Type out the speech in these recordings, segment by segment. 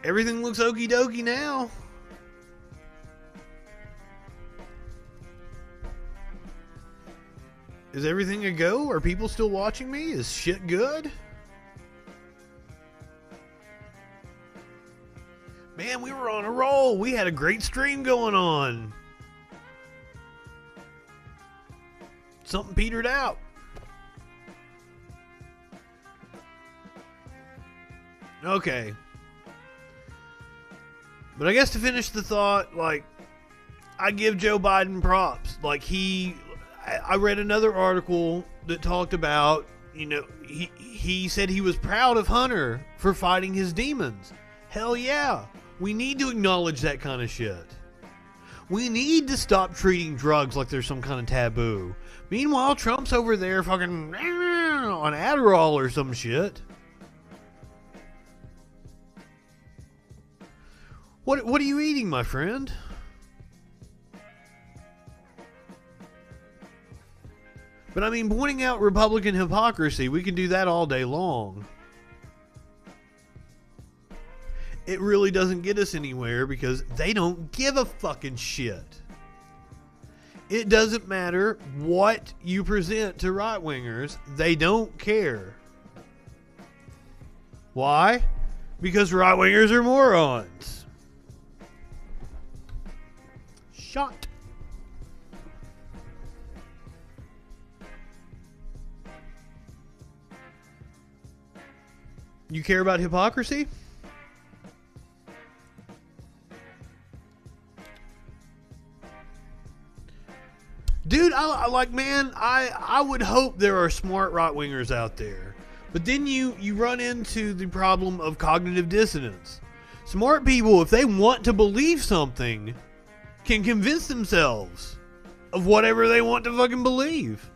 everything looks okie dokie now. Is everything a go? Are people still watching me? Is shit good? Man, we were on a roll. We had a great stream going on. Something petered out. Okay. But I guess to finish the thought, like, I give Joe Biden props. Like, I read another article that talked about, you know, he said he was proud of Hunter for fighting his demons. Hell yeah. We need to acknowledge that kind of shit. We need to stop treating drugs like there's some kind of taboo. Meanwhile, Trump's over there fucking on Adderall or some shit. What are you eating, my friend? But I mean, pointing out Republican hypocrisy, we can do that all day long. It really doesn't get us anywhere because they don't give a fucking shit. It doesn't matter what you present to right-wingers. They don't care. Why? Because right-wingers are morons. Shot. You care about hypocrisy? Dude, I would hope there are smart right-wingers out there. But then you run into the problem of cognitive dissonance. Smart people, if they want to believe something, can convince themselves of whatever they want to fucking believe.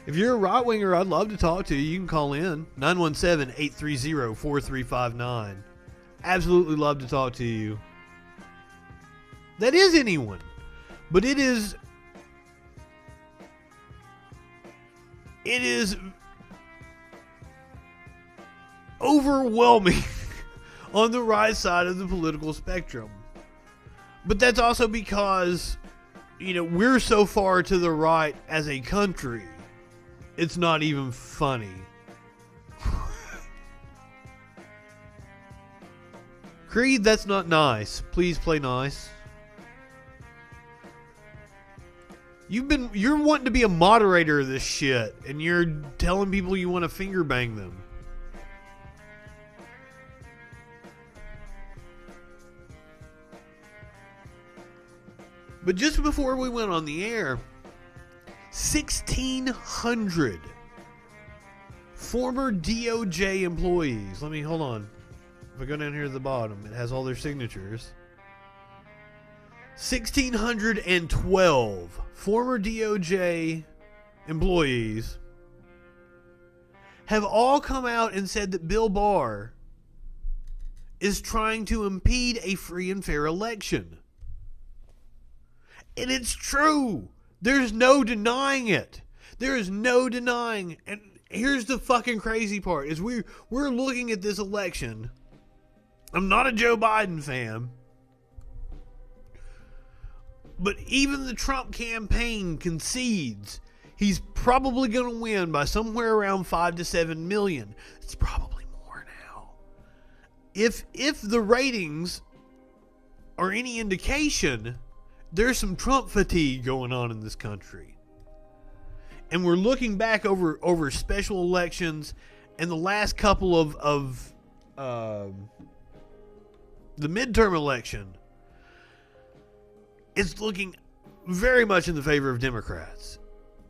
If you're a right-winger, I'd love to talk to you. You can call in 917-830-4359. Absolutely love to talk to you. That is anyone. But it is overwhelming on the right side of the political spectrum. But that's also because, you know, we're so far to the right as a country. It's not even funny. Creed, that's not nice. Please play nice. You're wanting to be a moderator of this shit, and you're telling people you want to finger bang them. But just before we went on the air, 1,600 former DOJ employees. Hold on. If I go down here to the bottom, it has all their signatures. 1,612 former DOJ employees have all come out and said that Bill Barr is trying to impede a free and fair election. And it's true. There's no denying it. There is no denying. And here's the fucking crazy part is we're looking at this election. I'm not a Joe Biden fan. But even the Trump campaign concedes he's probably going to win by somewhere around 5 to 7 million. It's probably more now. If the ratings are any indication, there's some Trump fatigue going on in this country. And we're looking back over special elections and the last couple of the midterm election. It's looking very much in the favor of Democrats.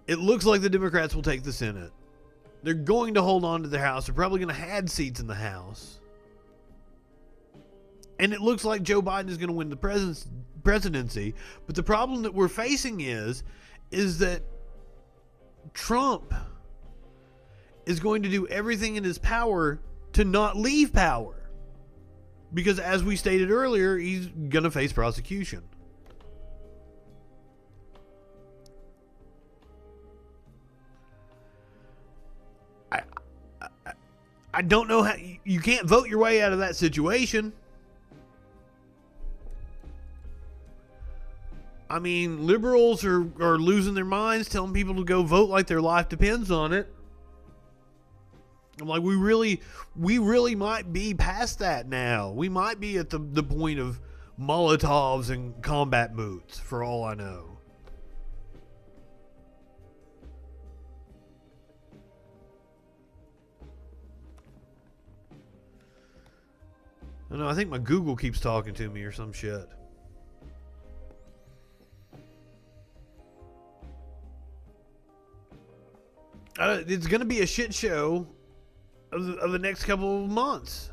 It looks like the Democrats will take the Senate. They're going to hold on to the House. They're probably going to have seats in the House. And it looks like Joe Biden is going to win the presidency. But the problem that we're facing is that Trump is going to do everything in his power to not leave power. Because as we stated earlier, he's going to face prosecution. I don't know how you can't vote your way out of that situation. I mean, liberals are losing their minds, telling people to go vote like their life depends on it. I'm like, we really might be past that now. We might be at the point of Molotovs and combat boots, for all I know. I don't know, I think my Google keeps talking to me or some shit. It's going to be a shit show of the next couple of months,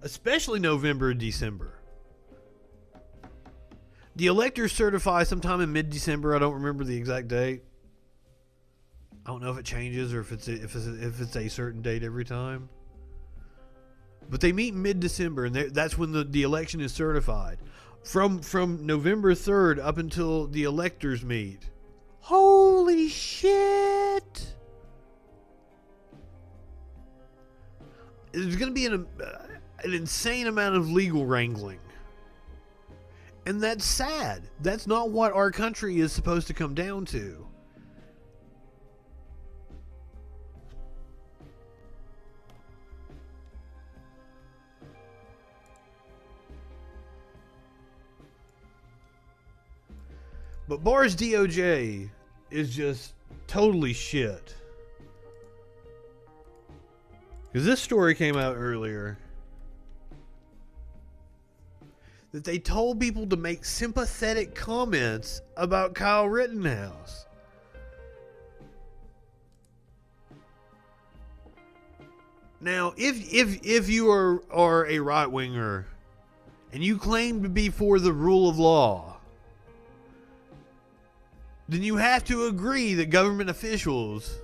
especially November and December. The electors certify sometime in mid-December. I don't remember the exact date. I don't know if it changes or if it's a certain date every time. But they meet mid-December, and that's when the election is certified. From November 3rd up until the electors meet. Holy shit! There's going to be an insane amount of legal wrangling. And that's sad. That's not what our country is supposed to come down to. But Barr's DOJ is just totally shit. Because this story came out earlier. That they told people to make sympathetic comments about Kyle Rittenhouse. Now, if you are a right-winger and you claim to be for the rule of law, then you have to agree that government officials,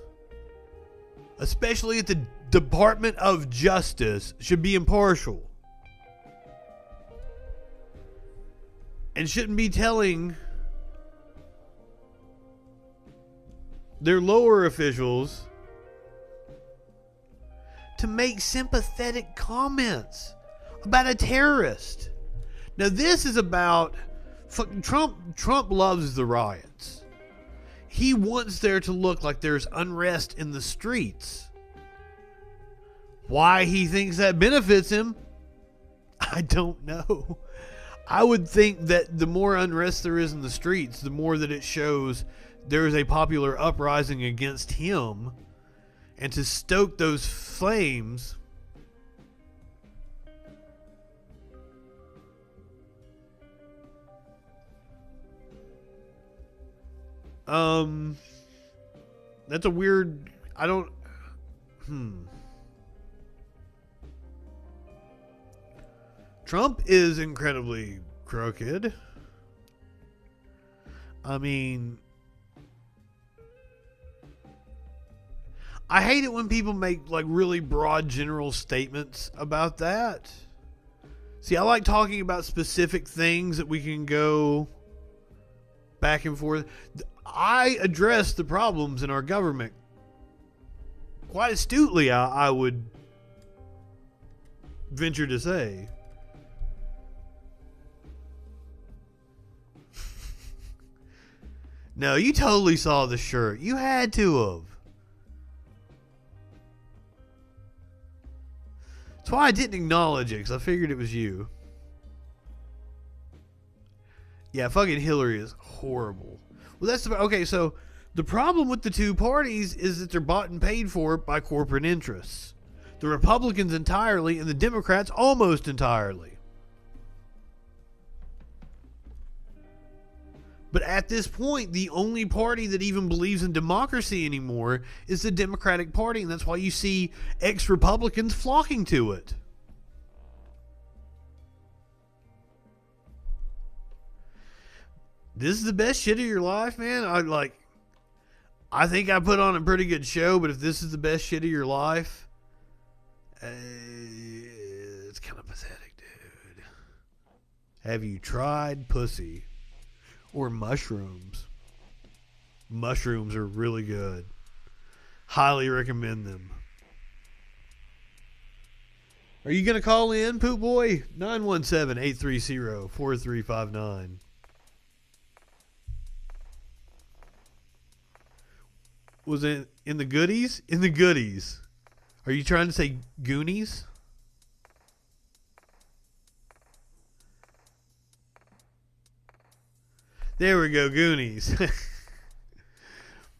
especially at the Department of Justice, should be impartial. And shouldn't be telling their lower officials to make sympathetic comments about a terrorist. Now this is about Trump loves the riots. He wants there to look like there's unrest in the streets. Why he thinks that benefits him, I don't know. I would think that the more unrest there is in the streets, the more that it shows there is a popular uprising against him. And to stoke those flames, that's a weird, Trump is incredibly crooked. I mean, I hate it when people make like really broad general statements about that. See, I like talking about specific things that we can go back and forth. I address the problems in our government quite astutely, I would venture to say. No, you totally saw the shirt. You had to have. That's why I didn't acknowledge it, because I figured it was you. Yeah, fucking Hillary is horrible. Well, that's about, okay, so the problem with the two parties is that they're bought and paid for by corporate interests. The Republicans entirely and the Democrats almost entirely. But at this point, the only party that even believes in democracy anymore is the Democratic Party, and that's why you see ex-Republicans flocking to it. This is the best shit of your life, man? I think I put on a pretty good show, but if this is the best shit of your life, it's kind of pathetic, dude. Have you tried pussy? Or mushrooms. Mushrooms are really good. Highly recommend them. Are you going to call in, Poop Boy? 917-830-4359. Was it in the goodies? In the goodies. Are you trying to say Goonies? There we go, Goonies.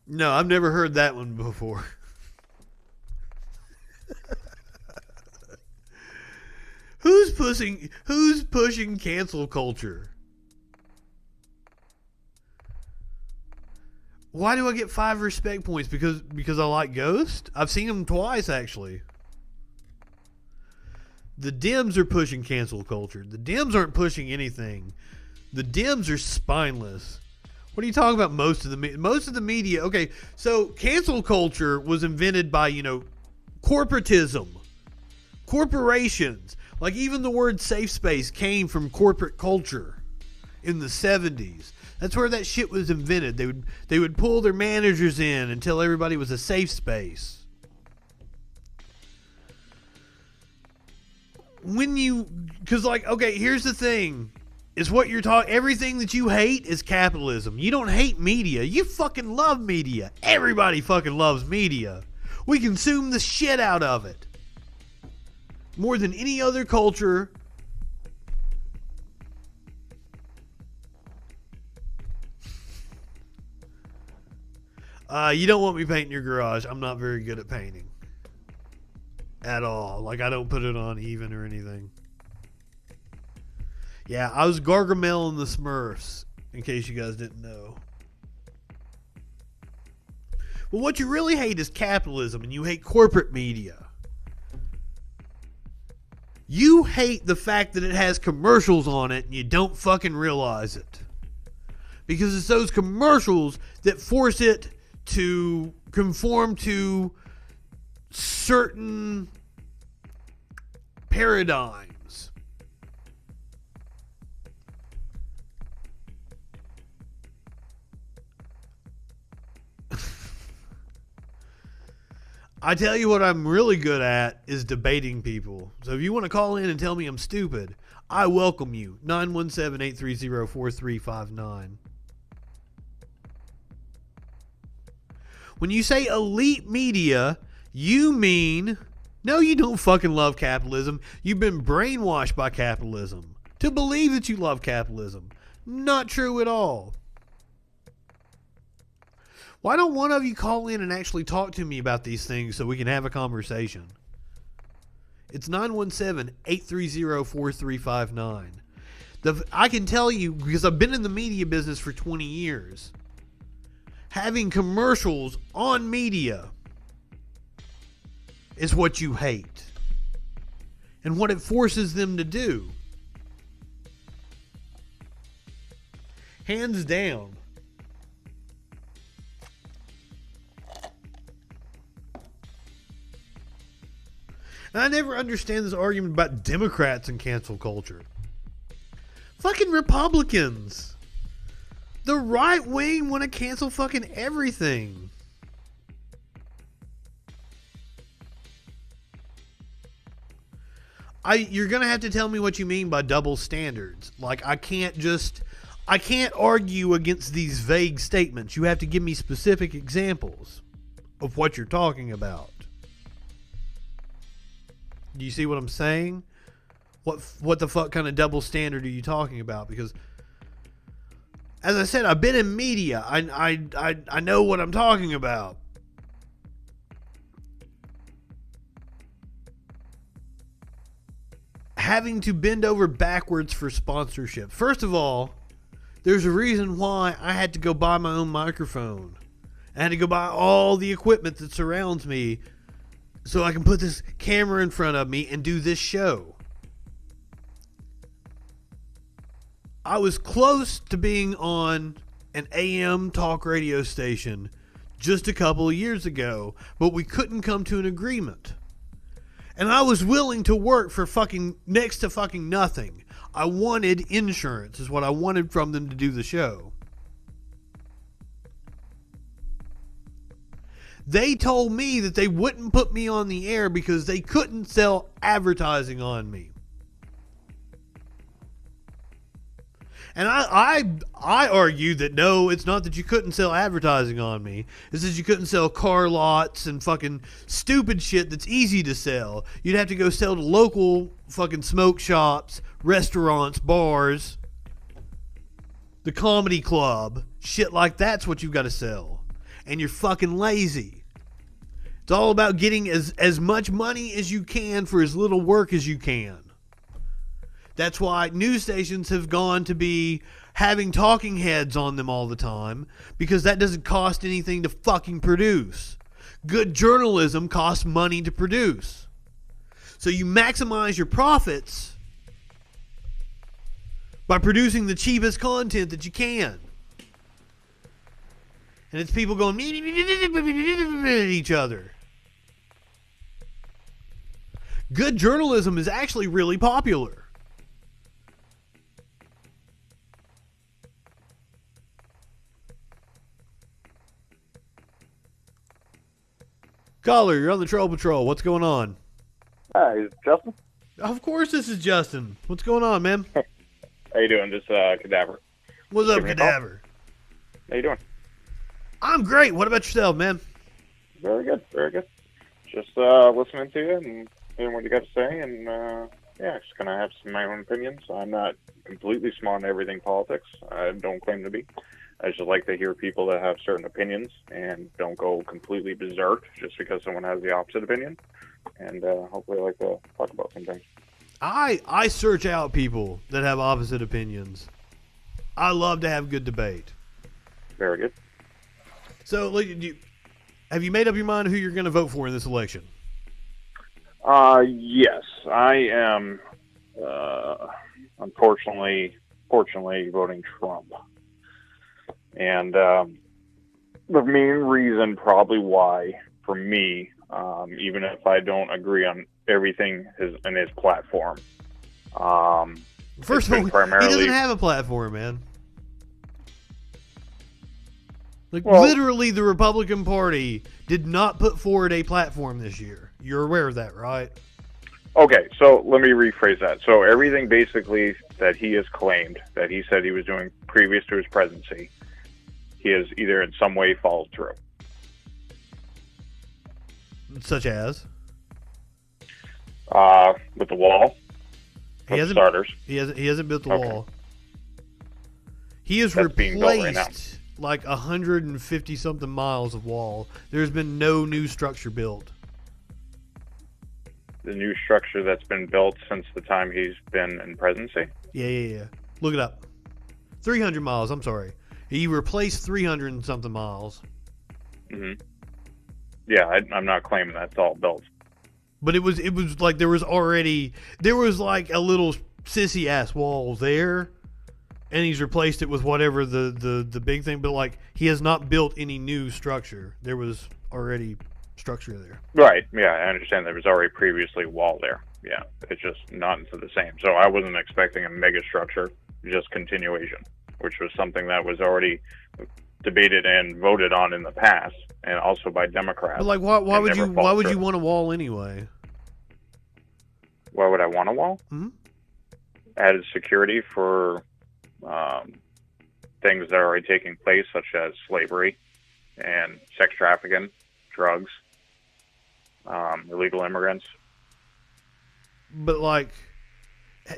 No, I've never heard that one before. Who's pushing cancel culture? Why do I get 5 respect points? Because I like Ghost? I've seen him twice, actually. The Dems are pushing cancel culture. The Dems aren't pushing anything. The Dems are spineless. What are you talking about? Most of the media. Okay, so cancel culture was invented by, corporatism. Corporations. Like, even the word safe space came from corporate culture in the 70s. That's where that shit was invented. They would pull their managers in and tell everybody it was a safe space. Here's the thing. Is what you're talking. Everything that you hate is capitalism. You don't hate media. You fucking love media. Everybody fucking loves media. We consume the shit out of it. More than any other culture. You don't want me painting your garage. I'm not very good at painting. At all. Like, I don't put it on even or anything. Yeah, I was Gargamel in the Smurfs, in case you guys didn't know. But what you really hate is capitalism, and you hate corporate media. You hate the fact that it has commercials on it, and you don't fucking realize it. Because it's those commercials that force it to conform to certain paradigms. I tell you what I'm really good at is debating people. So if you want to call in and tell me I'm stupid, I welcome you. 917-830-4359. When you say elite media, you mean, no, you don't fucking love capitalism. You've been brainwashed by capitalism to believe that you love capitalism. Not true at all. Why don't one of you call in and actually talk to me about these things so we can have a conversation? It's 917-830-4359. I can tell you, because I've been in the media business for 20 years, having commercials on media is what you hate. And what it forces them to do. Hands down. And I never understand this argument about Democrats and cancel culture. Fucking Republicans. The right wing want to cancel fucking everything. You're going to have to tell me what you mean by double standards. Like, I can't argue against these vague statements. You have to give me specific examples of what you're talking about. Do you see what I'm saying? What the fuck kind of double standard are you talking about? Because, as I said, I've been in media. I know what I'm talking about. Having to bend over backwards for sponsorship. First of all, there's a reason why I had to go buy my own microphone. I had to go buy all the equipment that surrounds me so I can put this camera in front of me and do this show. I was close to being on an AM talk radio station just a couple of years ago, but we couldn't come to an agreement. And I was willing to work for fucking next to fucking nothing. I wanted insurance, is what I wanted from them to do the show. They told me that they wouldn't put me on the air because they couldn't sell advertising on me. And I argued that no, it's not that you couldn't sell advertising on me. It's that you couldn't sell car lots and fucking stupid shit that's easy to sell. You'd have to go sell to local fucking smoke shops, restaurants, bars, the comedy club. Shit like that's what you've got to sell. And you're fucking lazy. It's all about getting as much money as you can for as little work as you can. That's why news stations have gone to be having talking heads on them all the time, because that doesn't cost anything to fucking produce. Good journalism costs money to produce. So you maximize your profits by producing the cheapest content that you can. And it's people going at each other. Good journalism is actually really popular. Caller, you're on the Troll Patrol. What's going on? Hi, is it Justin? Of course this is Justin. What's going on, man? How you doing? Just Cadaver. What's up, Cadaver? How you doing? I'm great. What about yourself, man? Very good, very good. Just listening to you and hearing what you got to say, and yeah, just gonna have some of my own opinions. I'm not completely smart on everything politics. I don't claim to be. I just like to hear people that have certain opinions and don't go completely berserk just because someone has the opposite opinion. And hopefully I like to talk about some things. I search out people that have opposite opinions. I love to have good debate. Very good. So, have you made up your mind who you're going to vote for in this election? Yes. I am, fortunately voting Trump. And the main reason probably why, for me, even if I don't agree on everything in his platform. First of all, he doesn't have a platform, man. Literally, the Republican Party did not put forward a platform this year. You're aware of that, right? Okay, so let me rephrase that. So everything basically that he has claimed, that he said he was doing previous to his presidency, he has either in some way followed through. Such as? With the wall. Starters. He hasn't built the wall. He has replaced like 150 something miles of wall. There's been no new structure built. The new structure that's been built since the time he's been in presidency? Yeah. Look it up. 300 miles, I'm sorry. He replaced 300 and something miles. Mm-hmm. Yeah, I'm not claiming that's all built. But it was like there was like a little sissy ass wall there, and he's replaced it with whatever the big thing. But like he has not built any new structure. There was already structure there. Right. Yeah, I understand there was already previously wall there. Yeah, it's just not into the same. So I wasn't expecting a mega structure, just continuation, which was something that was already debated and voted on in the past, and also by Democrats. But like, why would you want a wall anyway? Why would I want a wall? Mm-hmm. Added security for things that are already taking place, such as slavery and sex trafficking, drugs, illegal immigrants. But like,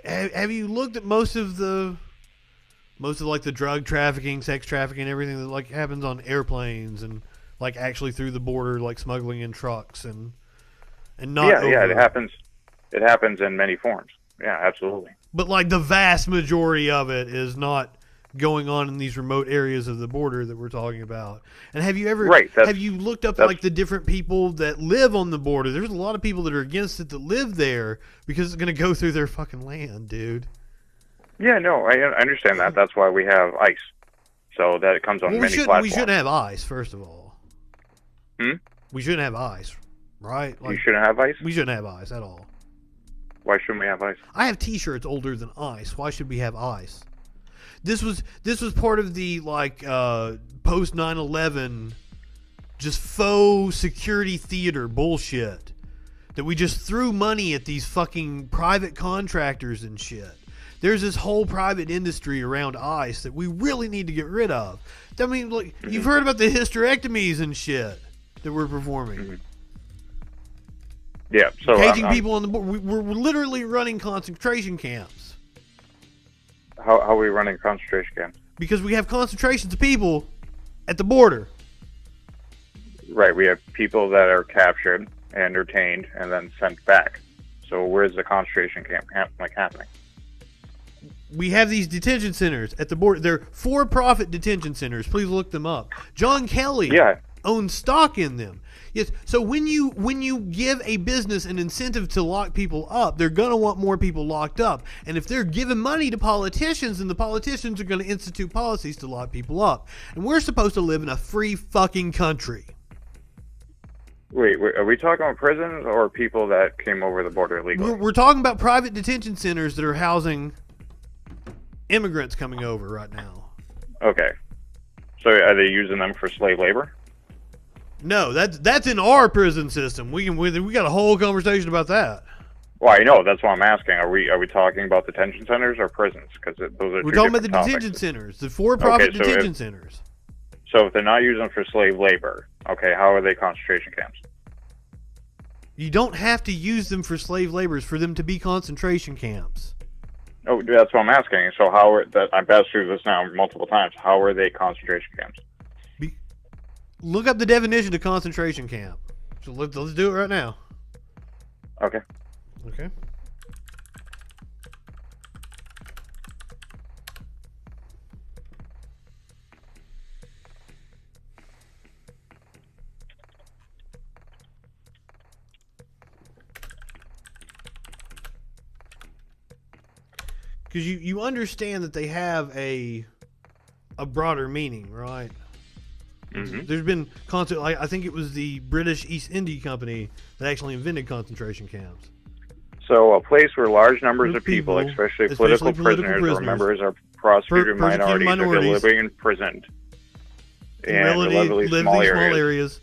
have you looked at most of like the drug trafficking, sex trafficking, everything that like happens on airplanes and like actually through the border, like smuggling in trucks and not. Yeah, it happens. It happens in many forms. Yeah, absolutely. But like the vast majority of it is not going on in these remote areas of the border that we're talking about. And have you ever have you looked up like the different people that live on the border? There's a lot of people that are against it that live there because it's going to go through their fucking land, dude. Yeah, no, I understand that. That's why we have ICE. So that it comes on many platforms. We shouldn't have ICE, first of all. We shouldn't have ICE, right? Like, you shouldn't have ICE? We shouldn't have ICE at all. Why shouldn't we have ICE? I have T-shirts older than ICE. Why should we have ICE? This was part of the like post 9/11 just faux security theater bullshit. That we just threw money at these fucking private contractors and shit. There's this whole private industry around ICE that we really need to get rid of. I mean, look, you've heard about the hysterectomies and shit that we're performing. Yeah, so caging people on the board. We're literally running concentration camps. How are we running concentration camps? Because we have concentrations of people at the border. Right, we have people that are captured and detained and then sent back. So where's the concentration camp happening? We have these detention centers at the border. They're for-profit detention centers. Please look them up. John Kelly owns stock in them. Yes. So when you give a business an incentive to lock people up, they're going to want more people locked up. And if they're giving money to politicians, then the politicians are going to institute policies to lock people up. And we're supposed to live in a free fucking country. Wait, are we talking about prisons or people that came over the border illegally? We're talking about private detention centers that are housing immigrants coming over right now. Okay. So are they using them for slave labor? No, that's in our prison system. We got a whole conversation about that. Well, I know, that's what I'm asking. Are we talking about detention centers or prisons? Because those are we're talking about the detention centers, the for-profit detention centers. So if they're not using them for slave labor, okay, how are they concentration camps? You don't have to use them for slave labor for them to be concentration camps. Oh, that's what I'm asking. So how are that? I've asked you this now multiple times. How are they concentration camps? Look up the definition of concentration camp. So let's do it right now. Okay. Okay. Because you understand that they have a broader meaning, right? Mm-hmm. There's been I think it was the British East India Company that actually invented concentration camps. So a place where large numbers of people, especially political prisoners or members of prosecuted minorities are living imprisoned in relatively small areas,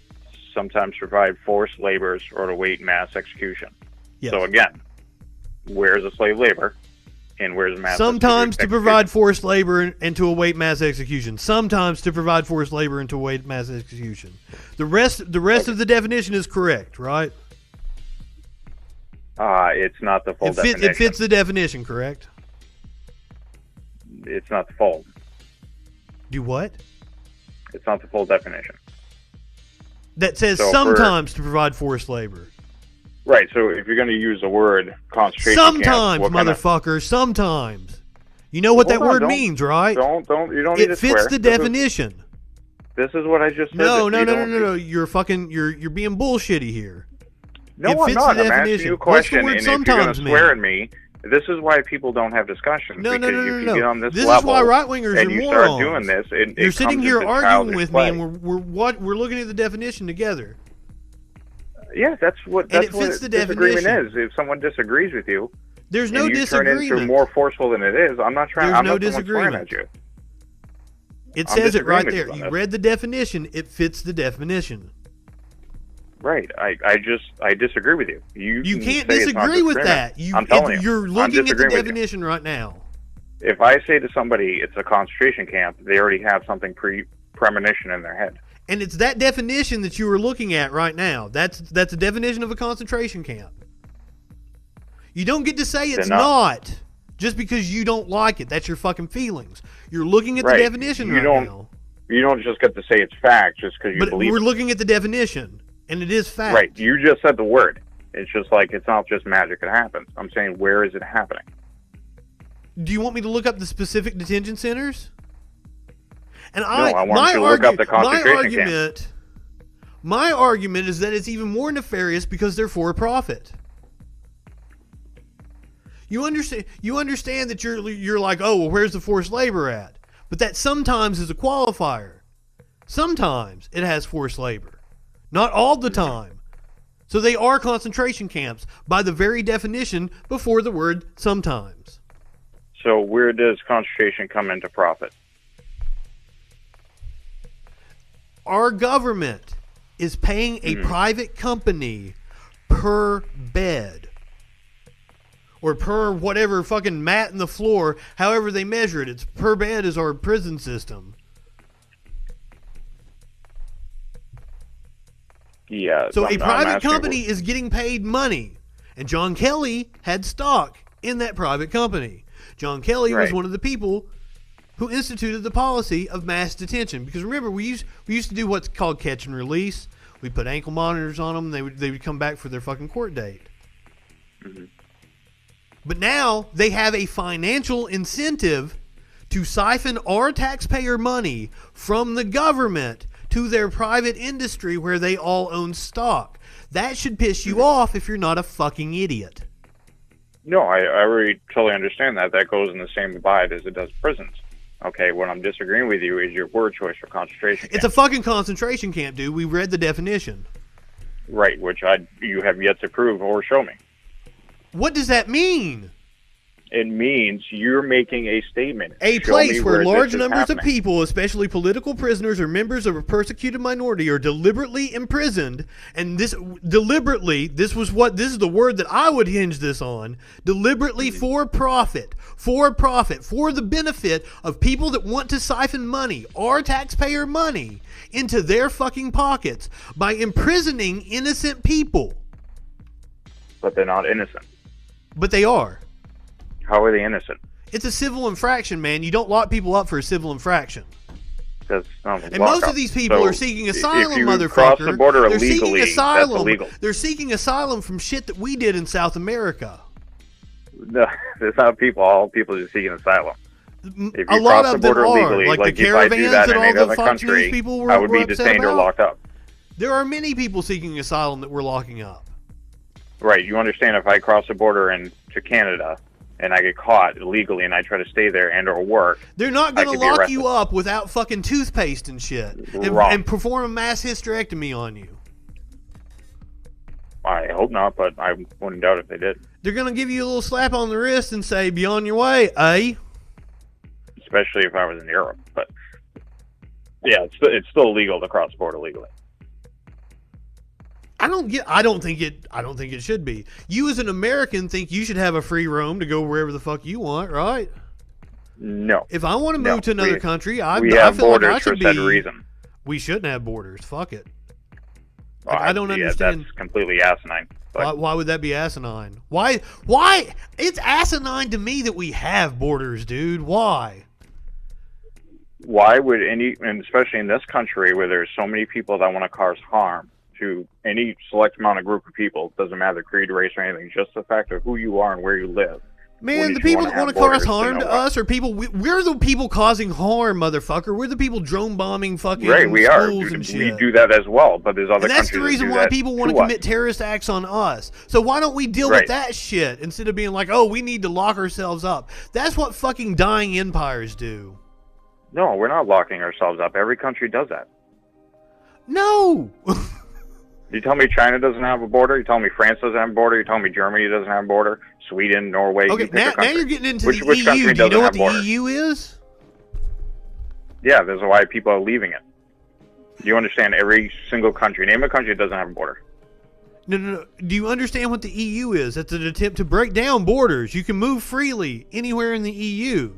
sometimes provide forced labors or to await mass execution. Yes. So again, where's the slave labor? And where's mass sometimes to provide forced labor and to await mass execution. Sometimes to provide forced labor and to await mass execution. The rest of the definition is correct, right? It's not the full definition. It fits the definition, correct? It's not the full. Do what? It's not the full definition. That says sometimes to provide forced labor. Right, so if you're going to use the word concentration sometimes, camp, motherfucker, sometimes. You know what that word means, right? You don't need to swear. It fits the definition. This is what I just said. No. You're being bullshitty here. No, I'm not. I'm asking you a question, and if you're going to swear at me, this is why people don't have discussions. No. Get on this is level why right-wingers and are you morons. start doing this. You're sitting here arguing with me, and we're looking at the definition together. Yeah, that's what disagreement is. If someone disagrees with you, there's no disagreement. Turn into more forceful than it is. I'm not trying. There's I'm no not disagreement. At you. It says it right there. You read the definition. It fits the definition. Right. I disagree with you. You can't disagree with that. I'm telling you. You're looking at the definition right now. If I say to somebody it's a concentration camp, they already have something premonition in their head. And it's that definition that you are looking at right now. That's a definition of a concentration camp. You don't get to say it's not just because you don't like it. That's your fucking feelings. You're looking at the definition now. You don't just get to say it's fact just because you believe it. We're looking at the definition, and it is fact. Right. You just said the word. It's just like it's not just magic. It happens. I'm saying, where is it happening? Do you want me to look up the specific detention centers? And I want you to look up the concentration camp. My argument is that it's even more nefarious because they're for profit. You understand that you're like, oh, well, where's the forced labor at? But that sometimes is a qualifier. Sometimes it has forced labor. Not all the time. So they are concentration camps by the very definition before the word sometimes. So where does concentration come into profit? Our government is paying a private company per bed. Or per whatever fucking mat in the floor, however they measure it. It's per bed is our prison system. Yeah. So a private company is getting paid money. And John Kelly had stock in that private company. John Kelly was one of the people who instituted the policy of mass detention. Because remember, we used to do what's called catch and release. We put ankle monitors on them. They would come back for their fucking court date. Mm-hmm. But now they have a financial incentive to siphon our taxpayer money from the government to their private industry where they all own stock. That should piss you off if you're not a fucking idiot. No, I already totally understand that. That goes in the same abide as it does prisons. Okay, what I'm disagreeing with you is your word choice for concentration camp. It's a fucking concentration camp, dude. We read the definition. Right, which you have yet to prove or show me. What does that mean? It means you're making a statement. A place where large numbers of people, especially political prisoners or members of a persecuted minority, are deliberately imprisoned. And this is the word that I would hinge this on. Deliberately for profit, for the benefit of people that want to siphon money, our taxpayer money, into their fucking pockets by imprisoning innocent people. But they're not innocent. But they are. How are they innocent? It's a civil infraction, man. You don't lock people up for a civil infraction. And most of these people are seeking asylum, if you motherfucker. Cross the border They're illegally, seeking asylum. That's illegal. They're seeking asylum from shit that we did in South America. No, that's not people. All people are seeking asylum. If you a lot cross of the border them are. illegally, Like the if I do caravans that that in all another the Fox country, News people were I would be upset detained or about. locked up. There are many people seeking asylum that we're locking up. Right. You understand if I cross the border into Canada and I get caught illegally and I try to stay there and or work, they're not going to lock you up without fucking toothpaste and shit and perform a mass hysterectomy on you. I hope not, but I wouldn't doubt if they did. They're going to give you a little slap on the wrist and say, be on your way, eh? Especially if I was in Europe. But yeah, it's still illegal to cross the border legally. I don't think it should be. You as an American think you should have a free roam to go wherever the fuck you want, right? No. If I want to move to another country, I have feel borders like I should for said reason. We shouldn't have borders. Fuck it. Well, I don't understand. That's completely asinine. Why would that be asinine? Why? It's asinine to me that we have borders, dude. Why? Why would and especially in this country where there's so many people that want to cause harm to any select amount of group of people, doesn't matter creed, race, or anything, just the fact of who you are and where you live. Man, the people that want to cause harm to us are people. We're the people causing harm, motherfucker. We're the people drone bombing fucking schools and shit. We do that as well, but there's other countries that do that. And that's the reason why people want to commit terrorist acts on us. So why don't we deal with that shit instead of being like, oh, we need to lock ourselves up? That's what fucking dying empires do. No, we're not locking ourselves up. Every country does that. No. You tell me China doesn't have a border. You tell me France doesn't have a border. You tell me Germany doesn't have a border. Sweden, Norway. Okay, now you're getting into the which EU. Do you know what the EU is? Yeah, that's why people are leaving it. You understand every single country. Name a country that doesn't have a border. No. Do you understand what the EU is? It's an attempt to break down borders. You can move freely anywhere in the EU.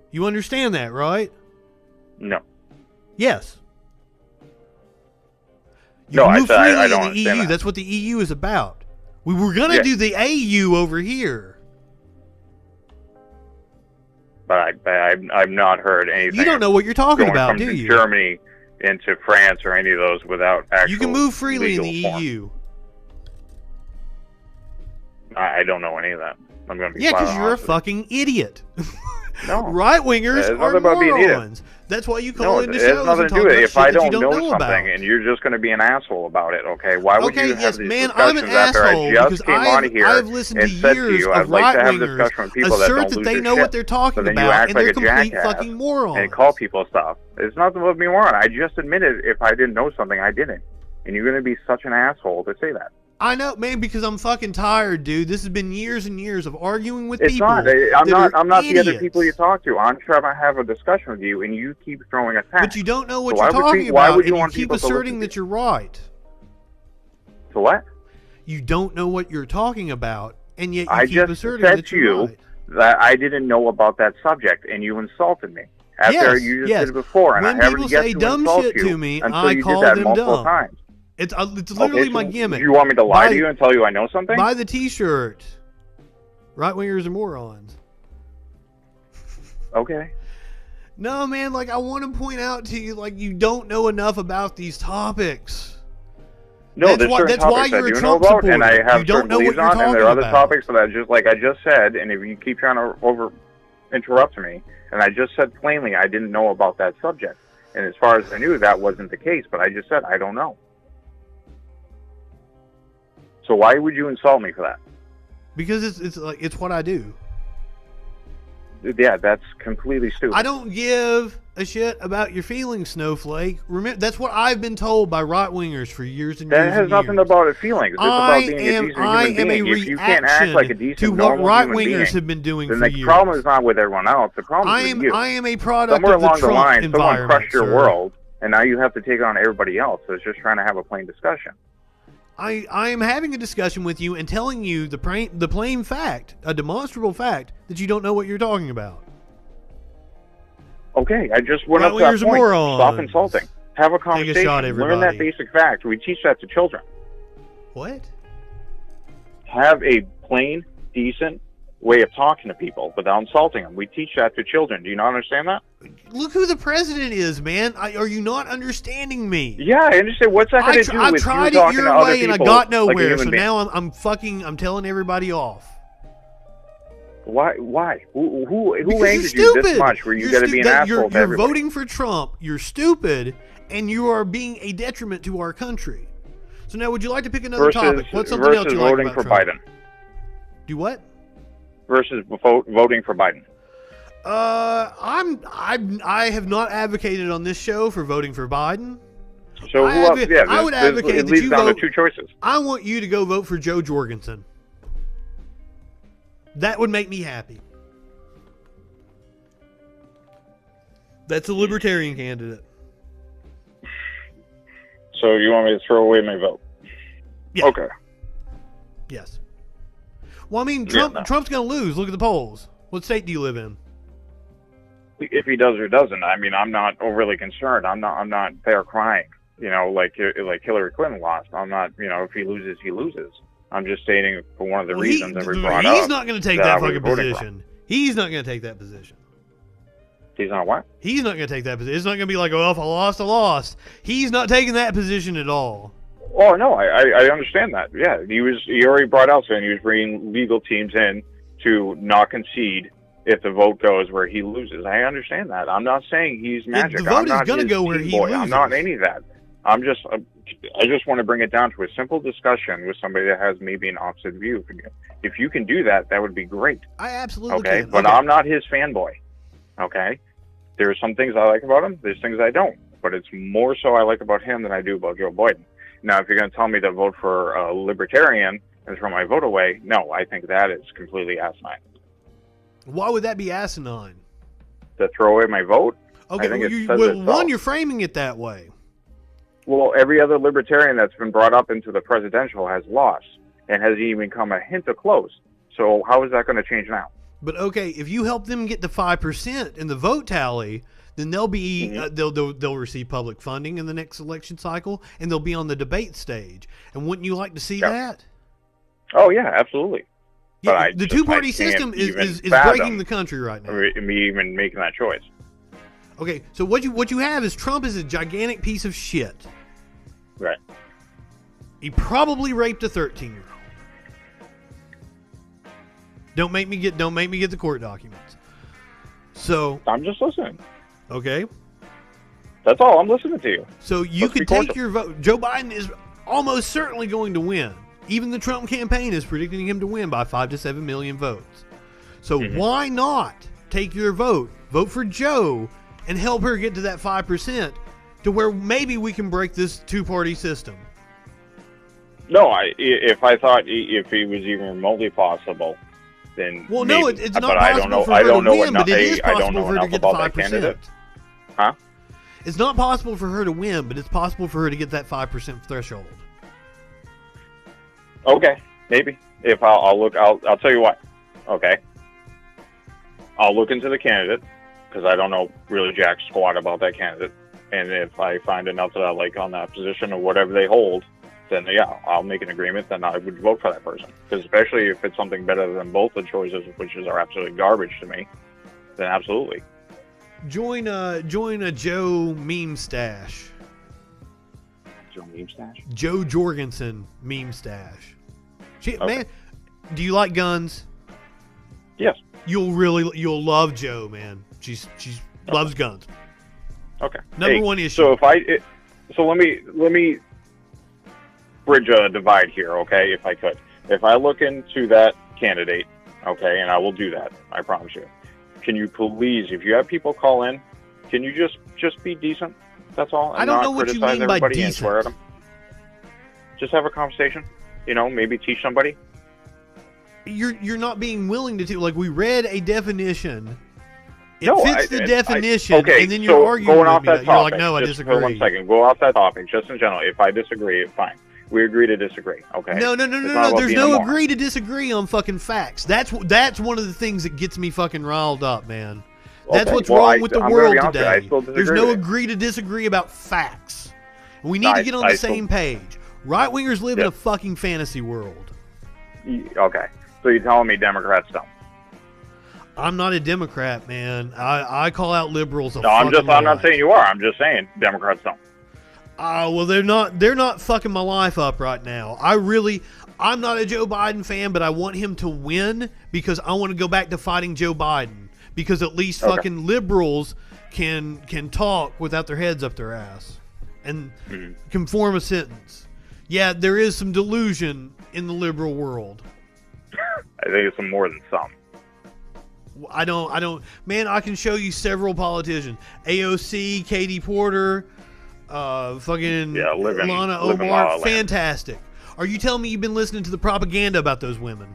You understand that, right? No. Yes. I don't understand that. That's what the EU is about. We were going to do the AU over here. But I've not heard anything. You don't know what you're talking about, do you? Germany into France or any of those without actual. You can move freely in the form. EU. I don't know any of that. I'm going to be because you're a fucking idiot. No. Right-wingers are morons. That's why you call into shows and talk about shit if I that you don't don't know know something about. And you're just going to be an asshole about it, okay? Why would you have these man, discussions I'm an after asshole I just because came on here I've listened and to said years to you, of I'd like to have a right-wingers discussion with people that don't assert that lose they their know shit, what they're talking but then you about, act and like they're a complete jackass fucking morons. and call people stuff. It's not to be a moron. I just admitted if I didn't know something, I didn't. And you're going to be such an asshole to say that. I know, man, because I'm fucking tired, dude. This has been years and years of arguing with it's people. Not. I'm not idiots. the other people you talk to. I'm trying to have a discussion with you, and you keep throwing attacks. But you don't know what you're talking about, and you keep asserting that you're right. The what? You don't know what you're talking about, and yet you I keep just asserting said that to you're you right. that I didn't know about that subject, and you insulted me. After you just did it before, and when I haven't people yet say to dumb insult shit you to me, until I you call did that them multiple dumb. times. It's literally my so gimmick. You want me to lie to you and tell you I know something? Buy the T-shirt. Right wingers and morons. Okay. No, man. Like, I want to point out to you, like, you don't know enough about these topics. No, that's why you're I a do Trump know about, supporter. and I have You don't certain know what beliefs you're on, talking and there are other about. topics that I just, like I just said, and if you keep trying to interrupt me, and I just said plainly I didn't know about that subject. And as far as I knew, that wasn't the case, but I just said I don't know. So why would you insult me for that? Because it's what I do. Yeah, that's completely stupid. I don't give a shit about your feelings, Snowflake. Remember, that's what I've been told by right wingers for years and years. That has nothing about feelings. It's about being a decent human being. If you can't act like a decent, normal human being, have been doing then for the years. problem is not with everyone else. The problem is with you. I am a product Somewhere of the along Trump the line, someone environment, crushed your sir. world, and now you have to take on everybody else. So it's just trying to have a plain discussion. I am having a discussion with you and telling you the plain fact, a demonstrable fact, that you don't know what you're talking about. Okay, I just went up to that point. Morons. Stop insulting. Have a conversation. Take a shot, everybody. Learn that basic fact. We teach that to children. What? Have a plain, decent way of talking to people without insulting them. We teach that to children. Do you not understand that? Look who the president is, man. Are you not understanding me? Yeah, I understand. What's that going to do with you talking to other people? I tried it your way and I got nowhere, like so now I'm telling everybody off. Why? Who angered you this much where you got to be an asshole to everybody? You're voting for Trump. You're stupid, and you are being a detriment to our country. So now, would you like to pick another topic? What's something else you like about Trump? Versus voting for Biden. Do what? Versus voting for Biden. I have not advocated on this show for voting for Biden. So who else? Yeah, I would advocate it that leaves you down vote. to two choices. I want you to go vote for Joe Jorgensen. That would make me happy. That's a libertarian candidate. So you want me to throw away my vote? Yeah. Okay. Yes. Well, I mean, Trump's going to lose. Look at the polls. What state do you live in? If he does or doesn't, I mean, I'm not overly concerned. I'm not there crying. You know, like Hillary Clinton lost. I'm not. You know, if he loses, he loses. I'm just stating for one of the reasons that we brought up. He's not going to take that fucking position. He's not going to take that position. He's not what? He's not going to take that position. It's not going to be like, oh, if I lost, I lost. He's not taking that position at all. Oh no, I understand that. Yeah, he already brought out saying he was bringing legal teams in to not concede if the vote goes where he loses. I understand that. I'm not saying he's magic. The vote is going to go where he loses. I'm not any of that. I just want to bring it down to a simple discussion with somebody that has maybe an opposite view from you. If you can do that, that would be great. I absolutely can. Okay, but I'm not his fanboy. Okay, there are some things I like about him. There's things I don't. But it's more so I like about him than I do about Joe Biden. Now, if you're going to tell me to vote for a libertarian and throw my vote away, no, I think that is completely asinine. Why would that be asinine? To throw away my vote? Okay, one, you're framing it that way. Well, every other libertarian that's been brought up into the presidential has lost and hasn't even come a hint of close. So how is that going to change now? But okay, if you help them get to 5% in the vote tally, then they'll be they'll receive public funding in the next election cycle, and they'll be on the debate stage. And wouldn't you like to see that? Oh yeah, absolutely. Yeah, the two-party system is breaking the country right now. Me even making that choice. Okay, so what you have is Trump is a gigantic piece of shit. Right. He probably raped a 13-year-old. Don't make me get the court documents. So I'm just listening. Okay. That's all. I'm listening to you. So you could take your vote. Joe Biden is almost certainly going to win. Even the Trump campaign is predicting him to win by 5 to 7 million votes. So why not take your vote for Joe, and help her get to that 5% to where maybe we can break this two-party system? No, if I thought if it was even remotely possible, then well, maybe. No, it's not possible for her to win, but it is possible for her to get the 5%. Huh? It's not possible for her to win, but it's possible for her to get that 5% threshold. Okay, maybe. If I'll look, I'll tell you what. Okay, I'll look into the candidate because I don't know really jack squat about that candidate. And if I find enough that I like on that position or whatever they hold, then yeah, I'll make an agreement. Then I would vote for that person. Because especially if it's something better than both the choices, which are absolutely garbage to me, then absolutely. Join a Joe meme stash. Joe meme stash? Joe Jorgensen meme stash. Okay. Man, do you like guns? Yes. You'll love Joe, man. She's loves guns. Okay. Number one issue. So let me bridge a divide here, okay? If I could, if I look into that candidate, okay, and I will do that, I promise you. Can you please, if you have people call in, can you just be decent? That's all. And I don't not know what you criticize mean by everybody and swear at decent. them. Just have a conversation. You know, maybe teach somebody. You're not being willing to do. Like, we read a definition. It No, fits the definition, okay, and then you're arguing going off with me. that You're topic, like, no, I just disagree. For 1 second, go off that topic, just in general. If I disagree, fine. We agree to disagree, okay? No. It's not There's about being a no moron. agree to disagree on fucking facts. That's one of the things that gets me fucking riled up, man. That's Okay, what's well, wrong with the I'm gonna world be honest with you, I today. still disagree There's no with you. agree to disagree about facts. We need to get on the same page. Right wingers live in a fucking fantasy world. Okay, so you're telling me Democrats don't? I'm not a Democrat, man. I call out liberals. No, I'm not saying you are. I'm just saying Democrats don't. Well, they're not fucking my life up right now. I'm not a Joe Biden fan, but I want him to win because I want to go back to fighting Joe Biden. Because at least fucking liberals can talk without their heads up their ass and can form a sentence. Yeah, there is some delusion in the liberal world. I think it's more than some. I don't. Man, I can show you several politicians: AOC, Katie Porter, fucking Lana Omar. Fantastic. Are you telling me you've been listening to the propaganda about those women?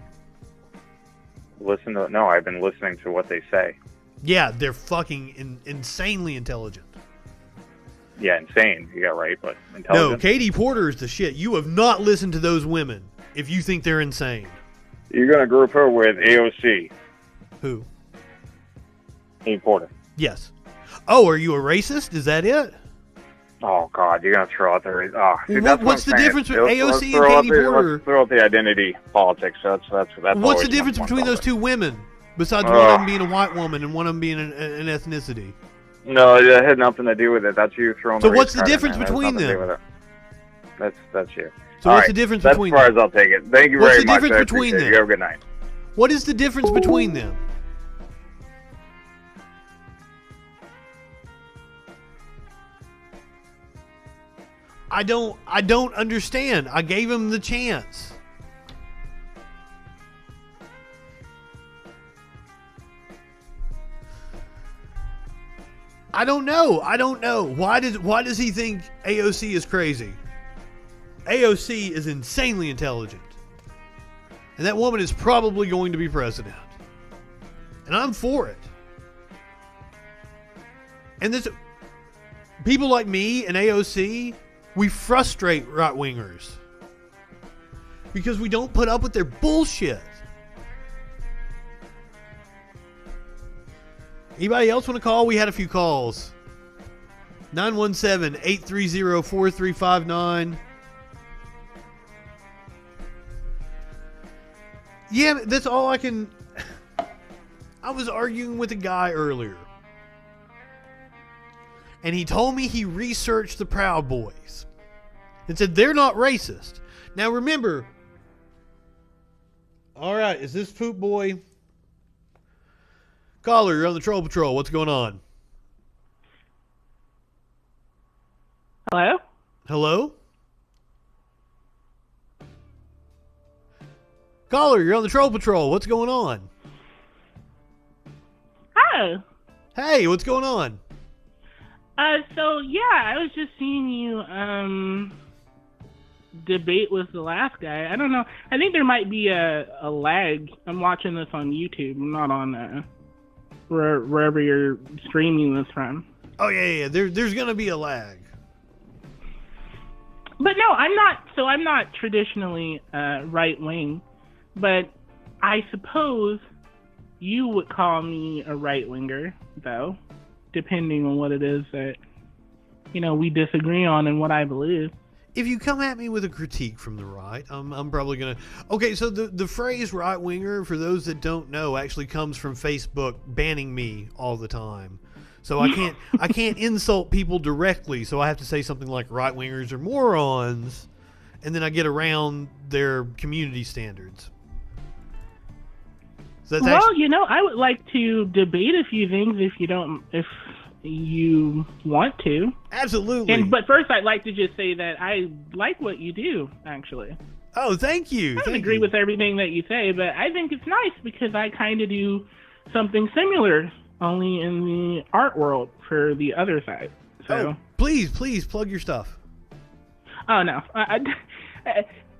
No, I've been listening to what they say. Yeah, they're fucking insanely intelligent. Yeah, insane. You got right, but intelligent. No, Katie Porter is the shit. You have not listened to those women if you think they're insane. You're gonna group her with AOC. Who? Katie Porter. Yes. Oh, are you a racist? Is that it? Oh God, you're gonna throw out there. Oh, see, what's the difference with AOC and Katie Porter? Let's throw out the identity politics. That's. What's the difference between those two women? Besides one of them being a white woman and one of them being an ethnicity. No, it had nothing to do with it. That's you throwing. So what's the difference between them? That's you. So what's the difference between them? That's as far as I'll take it. Thank you very much. What's the difference between them? You have a good night. What is the difference between them? I don't understand. I gave him the chance. I don't know. Why does he think AOC is crazy? AOC is insanely intelligent. And that woman is probably going to be president. And I'm for it. And this people like me and AOC, we frustrate right-wingers. Because we don't put up with their bullshit. Anybody else want to call? We had a few calls. 917-830-4359. Yeah, that's all I can... I was arguing with a guy earlier. And he told me he researched the Proud Boys. And said they're not racist. Now remember... Alright, is this Poop Boy... Caller, you're on the Troll Patrol. What's going on? Hello? Hello? Caller, you're on the Troll Patrol. What's going on? Hi. Hey, what's going on? So yeah, I was just seeing you debate with the last guy. I don't know. I think there might be a lag. I'm watching this on YouTube. I'm not on wherever you're streaming this from. Oh yeah. There's gonna be a lag. But no, I'm not. So I'm not traditionally right wing, but I suppose you would call me a right winger, though, depending on what it is that we disagree on and what I believe. If you come at me with a critique from the right, I'm probably gonna. Okay, so the phrase right winger, for those that don't know, actually comes from Facebook banning me all the time. So I can't insult people directly. So I have to say something like right wingers are morons, and then I get around their community standards. So that's I would like to debate a few things if you want to. Absolutely. But first, I'd like to just say that I like what you do, actually. Oh, thank you. I don't agree with everything that you say, but I think it's nice because I kind of do something similar, only in the art world for the other side. So please plug your stuff. Oh no,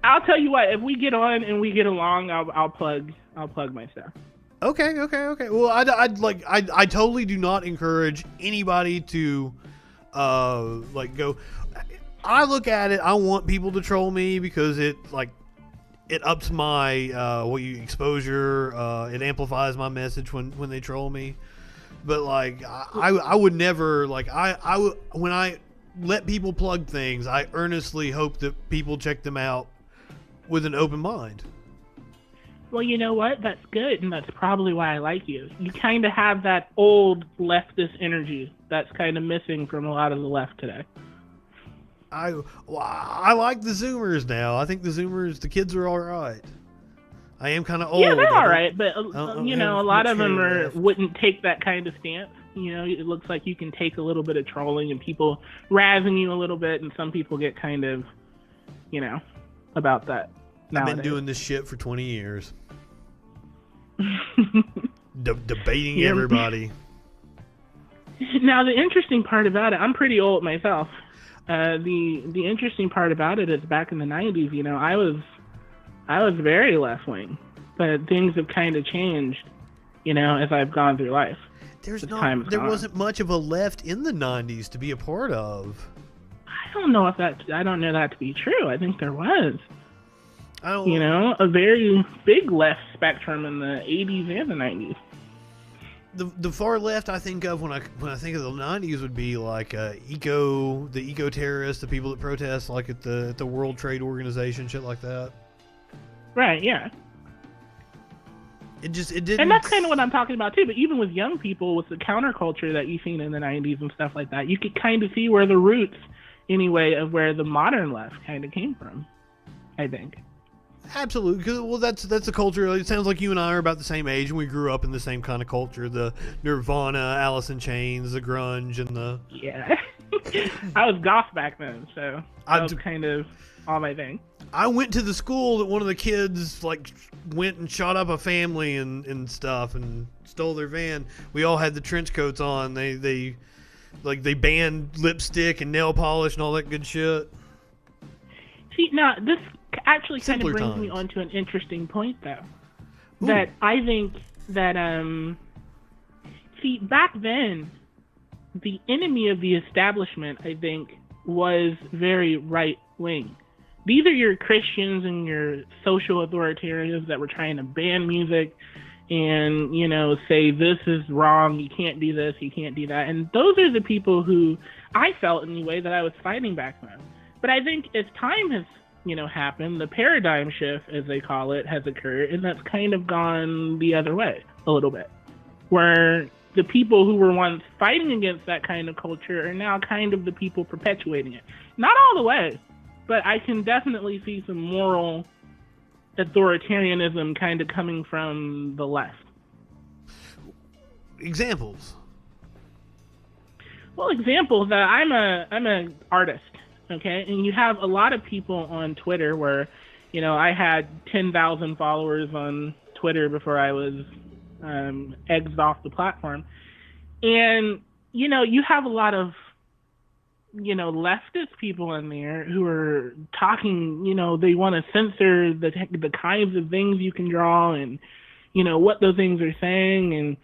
I'll tell you what. If we get on and we get along, I'll plug my stuff. Okay. Well, I totally do not encourage anybody to go. I look at it. I want people to troll me because it ups my exposure. It amplifies my message when they troll me. But I would never when I let people plug things, I earnestly hope that people check them out with an open mind. Well, you know what? That's good, and that's probably why I like you. You kind of have that old leftist energy that's kind of missing from a lot of the left today. I like the Zoomers now. I think the kids are all right. I am kind of old. Yeah, they're all right, but a lot of them wouldn't take that kind of stance. It looks like you can take a little bit of trolling and people razzing you a little bit, and some people get kind of, about that. I've been doing this shit for 20 years. Debating everybody. Now, the interesting part about it, I'm pretty old myself. The interesting part about it is back in the 90s, I was very left wing, but things have kind of changed, as I've gone through life. There wasn't much of a left in the 90s to be a part of. I don't know that to be true. I think there was. A very big left spectrum in the 80s and the 90s. The far left I think of when I think of the 90s would be like the eco terrorists, the people that protest like at the World Trade Organization, shit like that. Right, yeah. It didn't. And that's kind of what I'm talking about too. But even with young people, with the counterculture that you've seen in the 90s and stuff like that, you could kind of see where the roots, anyway, of where the modern left kind of came from, I think. Absolutely. Well, that's the culture. It sounds like you and I are about the same age, and we grew up in the same kind of culture. The Nirvana, Alice in Chains, the grunge, and the... Yeah. I was goth back then, so that was kind of all my thing. I went to the school that one of the kids went and shot up a family and stuff and stole their van. We all had the trench coats on. They banned lipstick and nail polish and all that good shit. See, now this actually kind of brings me on to an interesting point, though. Ooh. That I think that back then, the enemy of the establishment, I think, was very right wing. These are your Christians and your social authoritarians that were trying to ban music and, say this is wrong, you can't do this, you can't do that. And those are the people who I felt, anyway, that I was fighting back then. But I think as time has, happened, the paradigm shift, as they call it, has occurred, and that's kind of gone the other way a little bit. Where the people who were once fighting against that kind of culture are now kind of the people perpetuating it. Not all the way, but I can definitely see some moral authoritarianism kind of coming from the left. Examples? Well, examples. I'm an artist, okay, and you have a lot of people on Twitter where, I had 10,000 followers on Twitter before I was egged off the platform, and you have a lot of leftist people in there who are talking, they want to censor the kinds of things you can draw and, what those things are saying. And,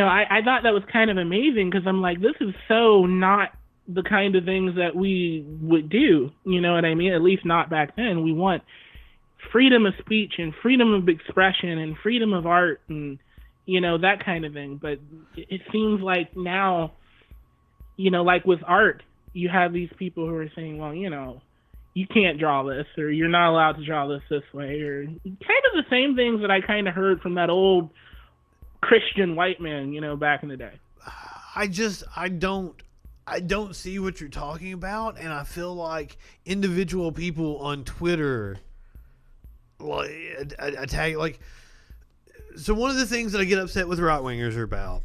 I thought that was kind of amazing because I'm like, this is so not the kind of things that we would do. You know what I mean? At least not back then. We want freedom of speech and freedom of expression and freedom of art and, you know, that kind of thing. But it seems like now, you know, like with art, you have these people who are saying, well, you know, you can't draw this, or you're not allowed to draw this way, or kind of the same things that I kind of heard from that old Christian white man, you know, back in the day. I don't see what you're talking about, and I feel like individual people on Twitter like attack, like, so one of the things that I get upset with right wingers about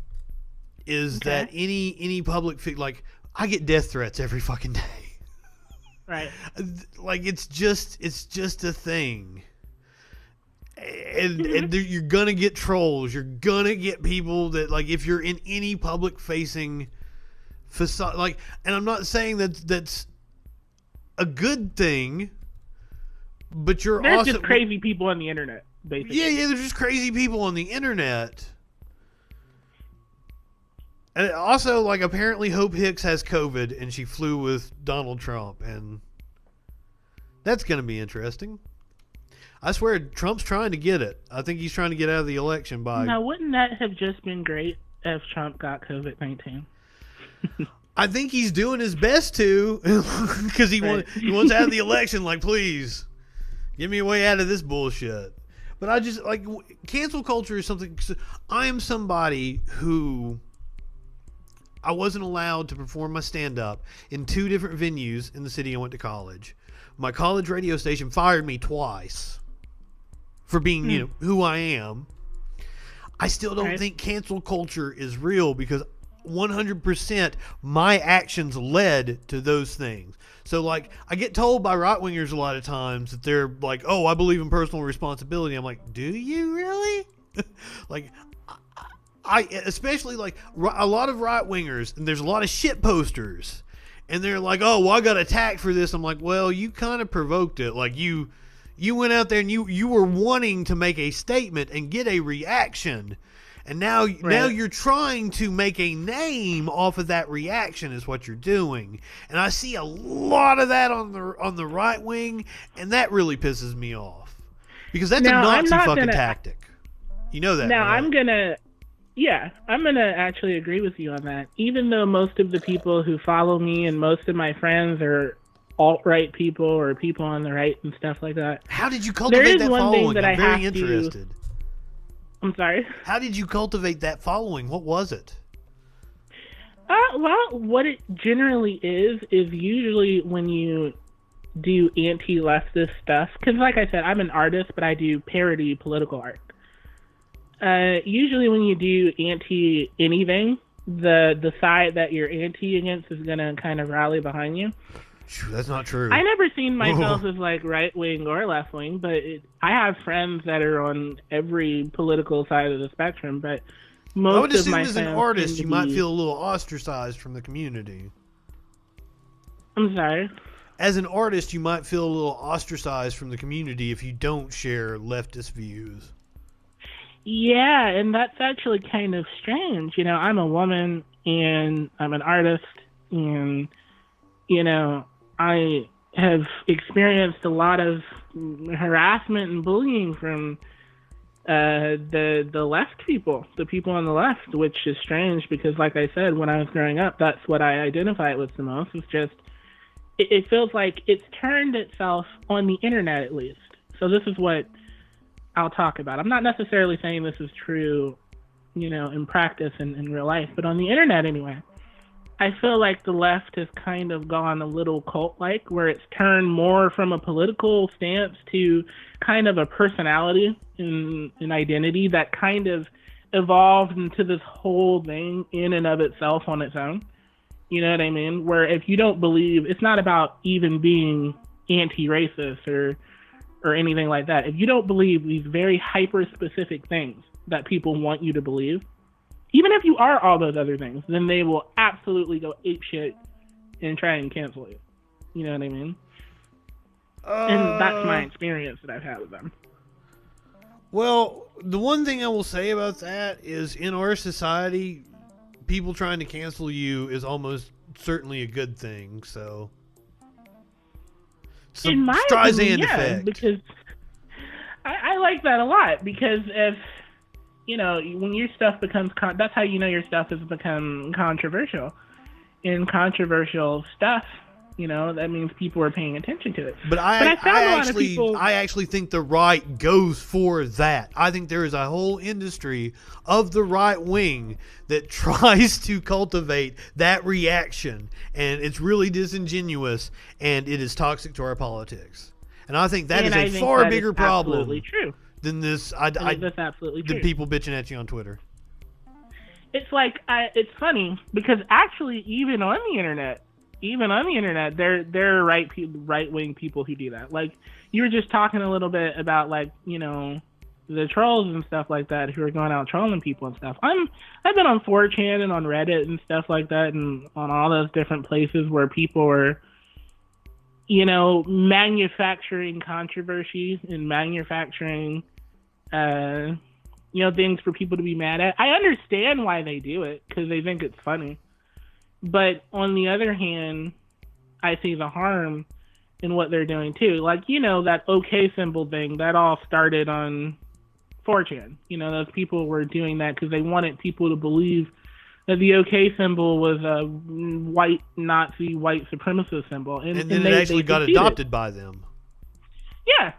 is that any public like, I get death threats every fucking day. Right. Like, it's just a thing. And you're gonna get trolls. You're gonna get people that, like, if you're in any public facing facade, like, and I'm not saying that's a good thing, but there's just crazy people on the internet, basically. Yeah, there's just crazy people on the internet. And also, like, apparently Hope Hicks has COVID and she flew with Donald Trump, and that's going to be interesting. I swear, Trump's trying to get it. I think he's trying to get out of the election by... Now, wouldn't that have just been great if Trump got COVID-19? I think he's doing his best to, because he wants out of the election. Like, please, get me a way out of this bullshit. But I just, like, cancel culture is something... I am somebody who... I wasn't allowed to perform my stand-up in 2 different venues in the city I went to college. My college radio station fired me twice for being, you know, who I am. I still don't think cancel culture is real, because 100% my actions led to those things. So, like, I get told by right-wingers a lot of times that they're like, oh, I believe in personal responsibility. I'm like, do you really? Like, I especially, like, a lot of right-wingers, and there's a lot of shit posters, and they're like, oh, well, I got attacked for this. I'm like, well, you kind of provoked it. Like, you went out there and you were wanting to make a statement and get a reaction, and now you're trying to make a name off of that reaction is what you're doing. And I see a lot of that on the right wing, and that really pisses me off, because that's a Nazi fucking tactic. You know that. Now, right? I'm going to actually agree with you on that. Even though most of the people who follow me and most of my friends are alt-right people or people on the right and stuff like that. How did you cultivate that following? I'm very interested. I'm sorry? How did you cultivate that following? What was it? Well, what it generally is usually when you do anti-leftist stuff. Because like I said, I'm an artist, but I do parody political art. Usually when you do anti-anything, the side that you're anti against is going to kind of rally behind you. That's not true. I never seen myself as, like, right-wing or left-wing, but I have friends that are on every political side of the spectrum, but most I would assume of my as an artist you might feel a little ostracized from the community. I'm sorry? As an artist, you might feel a little ostracized from the community if you don't share leftist views. Yeah, and that's actually kind of strange. You know, I'm a woman, and I'm an artist, and, you know, I have experienced a lot of harassment and bullying from the left people, the people on the left, which is strange because, like I said, when I was growing up, that's what I identified with the most. It's just, it feels like it's turned itself on the internet, at least. So this is what I'll talk about. I'm not necessarily saying this is true, you know, in practice and in real life, but on the internet anyway. I feel like the left has kind of gone a little cult-like, where it's turned more from a political stance to kind of a personality and an identity that kind of evolved into this whole thing in and of itself on its own. You know what I mean? Where if you don't believe, it's not about even being anti-racist or anything like that. If you don't believe these very hyper-specific things that people want you to believe, even if you are all those other things, then they will absolutely go apeshit and try and cancel you. You know what I mean? And that's my experience that I've had with them. Well, the one thing I will say about that is in our society, people trying to cancel you is almost certainly a good thing. So, in my opinion, yeah, effect. because I like that a lot, because if when your stuff becomes that's how you know your stuff has become controversial. In controversial stuff, that means people are paying attention to it. But I actually think the right goes for that. I think there is a whole industry of the right wing that tries to cultivate that reaction, and it's really disingenuous, and it is toxic to our politics. And I think that is a far bigger problem than this. That's absolutely true. Than people bitching at you on Twitter. It's like it's funny because actually, even on the internet, there are right wing people who do that. Like, you were just talking a little bit about, like, the trolls and stuff like that who are going out trolling people and stuff. I've been on 4chan and on Reddit and stuff like that, and on all those different places where people are, manufacturing controversies and manufacturing, things for people to be mad at. I understand why they do it, because they think it's funny. But on the other hand, I see the harm in what they're doing too. Like, that OK symbol thing, that all started on 4chan. Those people were doing that because they wanted people to believe that the OK symbol was a white Nazi, white supremacist symbol. And then it actually got adopted by them. Yeah.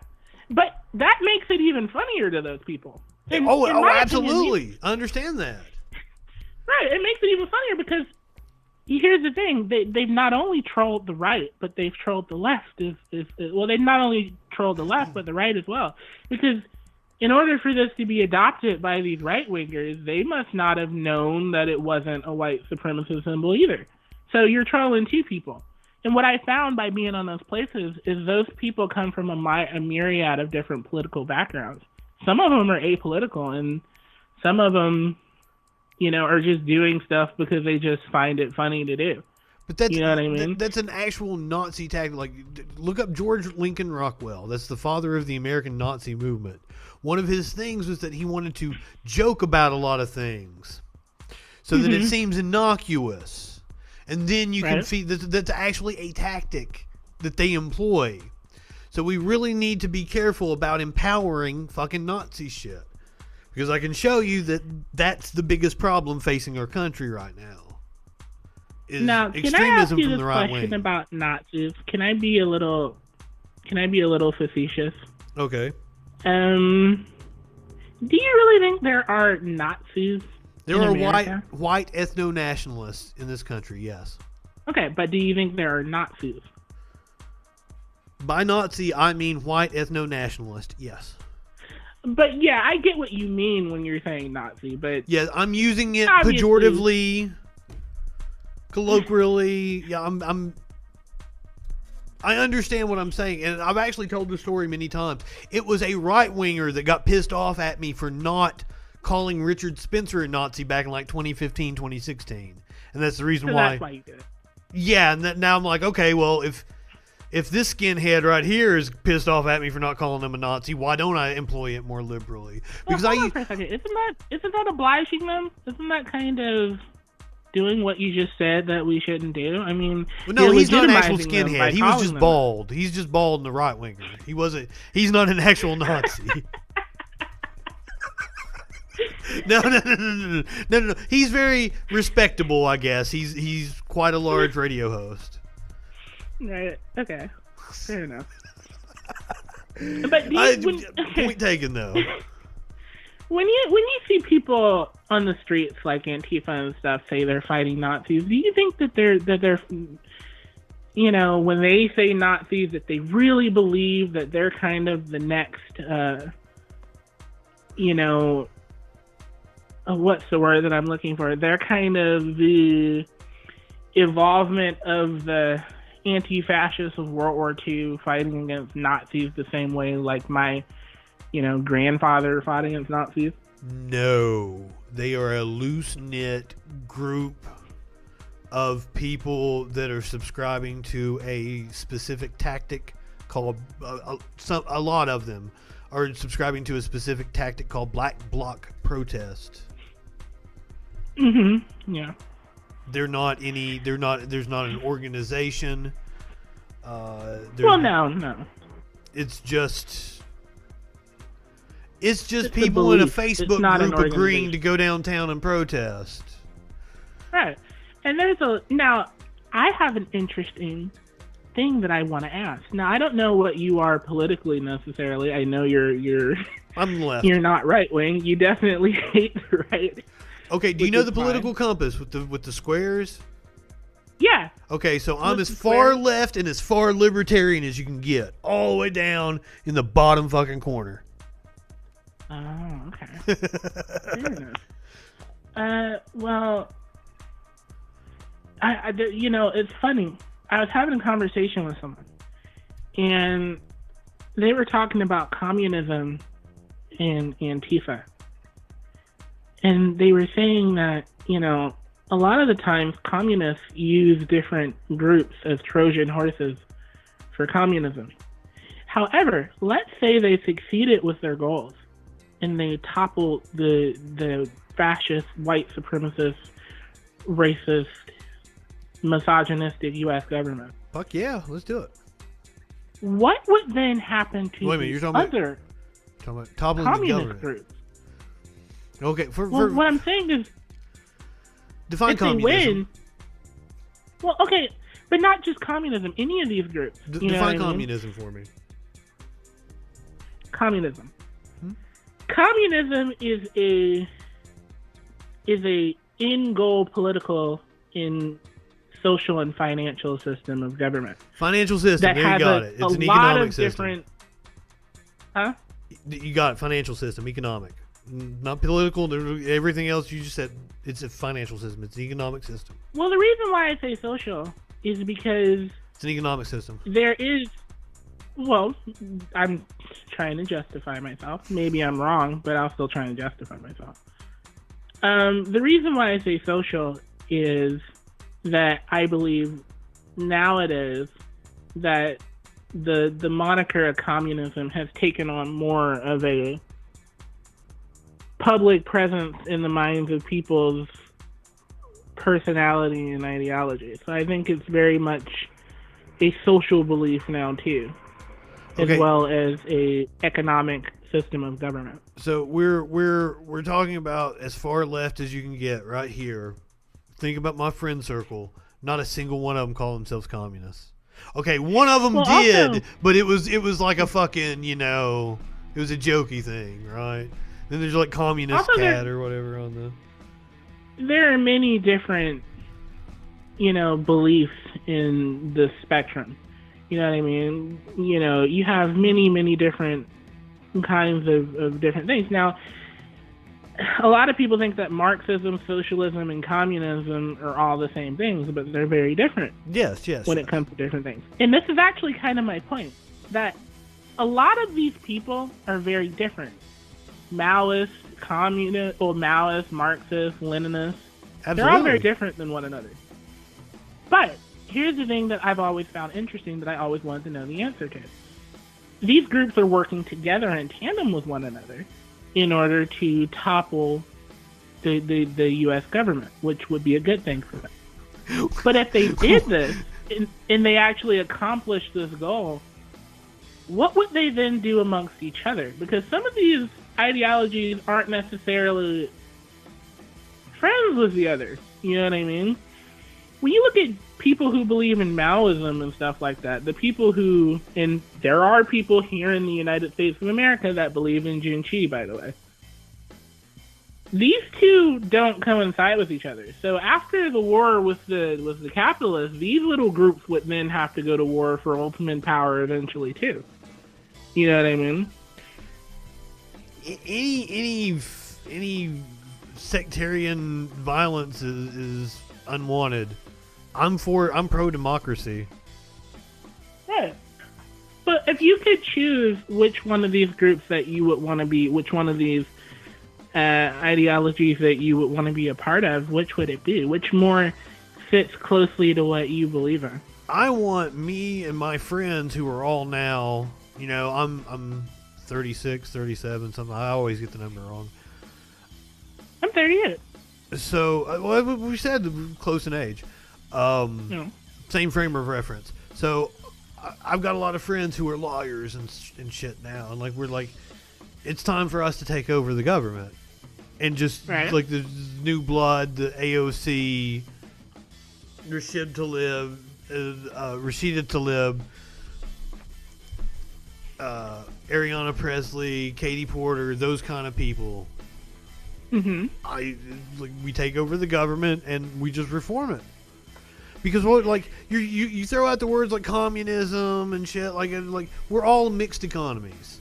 But that makes it even funnier to those people. Absolutely. Opinion, I understand that. Right. It makes it even funnier because here's the thing: they've not only trolled the right, but they've trolled the left. They've not only trolled the left, but the right as well. Because in order for this to be adopted by these right wingers, they must not have known that it wasn't a white supremacist symbol either. So you're trolling two people. And what I found by being on those places is those people come from a myriad of different political backgrounds. Some of them are apolitical, and some of them, are just doing stuff because they just find it funny to do. But that's, you know what I mean? That's an actual Nazi tactic. Like, look up George Lincoln Rockwell. That's the father of the American Nazi movement. One of his things was that he wanted to joke about a lot of things so that it seems innocuous. And then you can see that's actually a tactic that they employ. So we really need to be careful about empowering fucking Nazi shit. Because I can show you that that's the biggest problem facing our country right now. Is now, extremism can I ask you from this the right question wing. about Nazis? Can I be a little facetious? Okay. Do you really think there are Nazis? There are white ethno-nationalists in this country, yes. Okay, but do you think there are Nazis? By Nazi, I mean white ethno-nationalist, yes. But yeah, I get what you mean when you're saying Nazi, but... Yeah, I'm using it pejoratively, colloquially. Yeah, I understand what I'm saying, and I've actually told this story many times. It was a right-winger that got pissed off at me for not calling Richard Spencer a Nazi back in like 2015, 2016. And that's the reason why... That's why you did it. Yeah, and now I'm like, okay, well, if this skinhead right here is pissed off at me for not calling him a Nazi, why don't I employ it more liberally? Because hold on for a second. Isn't that obliging them? Isn't that kind of doing what you just said that we shouldn't do? I mean, no, he's not an actual skinhead. He was just bald. He's just bald in the right winger. He's not an actual Nazi. No. He's very respectable, I guess. He's quite a large radio host. Right. Okay. Fair enough. But point taken though. When you see people on the streets like Antifa and stuff say they're fighting Nazis, do you think that they're when they say Nazis that they really believe that they're kind of the next what's the word that I'm looking for? They're kind of the evolvement of the anti-fascists of World War II fighting against Nazis the same way like my grandfather fought against Nazis? No, they are a loose-knit group of people that are subscribing to a specific tactic called a lot of them are subscribing to a specific tactic called black bloc protest. Yeah. They're not any. They're not. There's not an organization. Well, no. It's just It's people in a belief. It's Facebook not an group agreeing organization. to go downtown and protest. Right. And now I have an interesting thing that I want to ask. Now, I don't know what you are politically necessarily. I know you're I'm left. you're not right wing. You definitely hate the right. Okay, do you know the political compass with the squares? Yeah. Okay, so I'm What's as the far square? left and as far libertarian as you can get, all the way down in the bottom fucking corner. Oh, okay. Fair enough. Well, it's funny. I was having a conversation with someone, and they were talking about communism and Antifa. And they were saying that, a lot of the times communists use different groups as Trojan horses for communism. However, let's say they succeeded with their goals and they topple the fascist, white supremacist, racist, misogynistic U.S. government. Fuck yeah, let's do it. What would then happen to Wait a minute, you're talking other about toppling the communist government. groups? Okay, Well, what I'm saying is, define if they communism. win, well, okay, but not just communism. Any of these groups. You know what I Define mean? communism for me. Communism. Communism is a in goal political in social and financial system of government Financial system. that There you has got it. It's a an lot economic of system. different. Huh? You got it. Financial system, economic, not political. Everything else you just said. It's a financial system. It's an economic system. Well, the reason why I say social is because It's an economic system. there is. Well, I'm trying to justify myself. Maybe I'm wrong, but I'll still try and justify myself. The reason why I say social is that I believe nowadays that the moniker of communism has taken on more of a public presence in the minds of people's personality and ideology. So I think it's very much a social belief now too, Okay. as well as a economic system of government. So we're talking about as far left as you can get right here. Think about my friend circle. Not a single one of them call themselves communists. Okay, one of them Well, did, also- but it was like a fucking, it was a jokey thing, right? Then there's like communist Also, cat or whatever on the. There are many different, beliefs in the spectrum. You know what I mean? You have many, many different kinds of different things. Now, a lot of people think that Marxism, socialism, and communism are all the same things, but they're very different Yes. when it comes to different things. And this is actually kind of my point, that a lot of these people are very different. Maoists, Maoists, Marxists, Leninists, Absolutely. they're all very different than one another. But here's the thing that I've always found interesting that I always wanted to know the answer to. These groups are working together in tandem with one another in order to topple the U.S. government, which would be a good thing for them. But if they did this and they actually accomplished this goal, what would they then do amongst each other? Because some of these ideologies aren't necessarily friends with the others. You know what I mean? When you look at people who believe in Maoism and stuff like that, and there are people here in the United States of America that believe in Junchi, by the way. These two don't coincide with each other. So after the war with the capitalists, these little groups would then have to go to war for ultimate power eventually too. You know what I mean? Any sectarian violence is unwanted. I'm pro democracy. Right. But if you could choose which one of these groups that you would want to be, which one of these ideologies that you would want to be a part of, which would it be? Which more fits closely to what you believe in? I want me and my friends who are all now, I'm 36, 37, something. I always get the number wrong. I'm 38. So, well, we said close in age. Same frame of reference. So, I've got a lot of friends who are lawyers and shit now. And, like, we're like, it's time for us to take over the government. And just, like, the new blood, the AOC, Rashida Tlaib, Ariana Presley, Katie Porter, those kind of people. We take over the government and we just reform it. Because what, like, you throw out the words like communism and shit, like we're all mixed economies.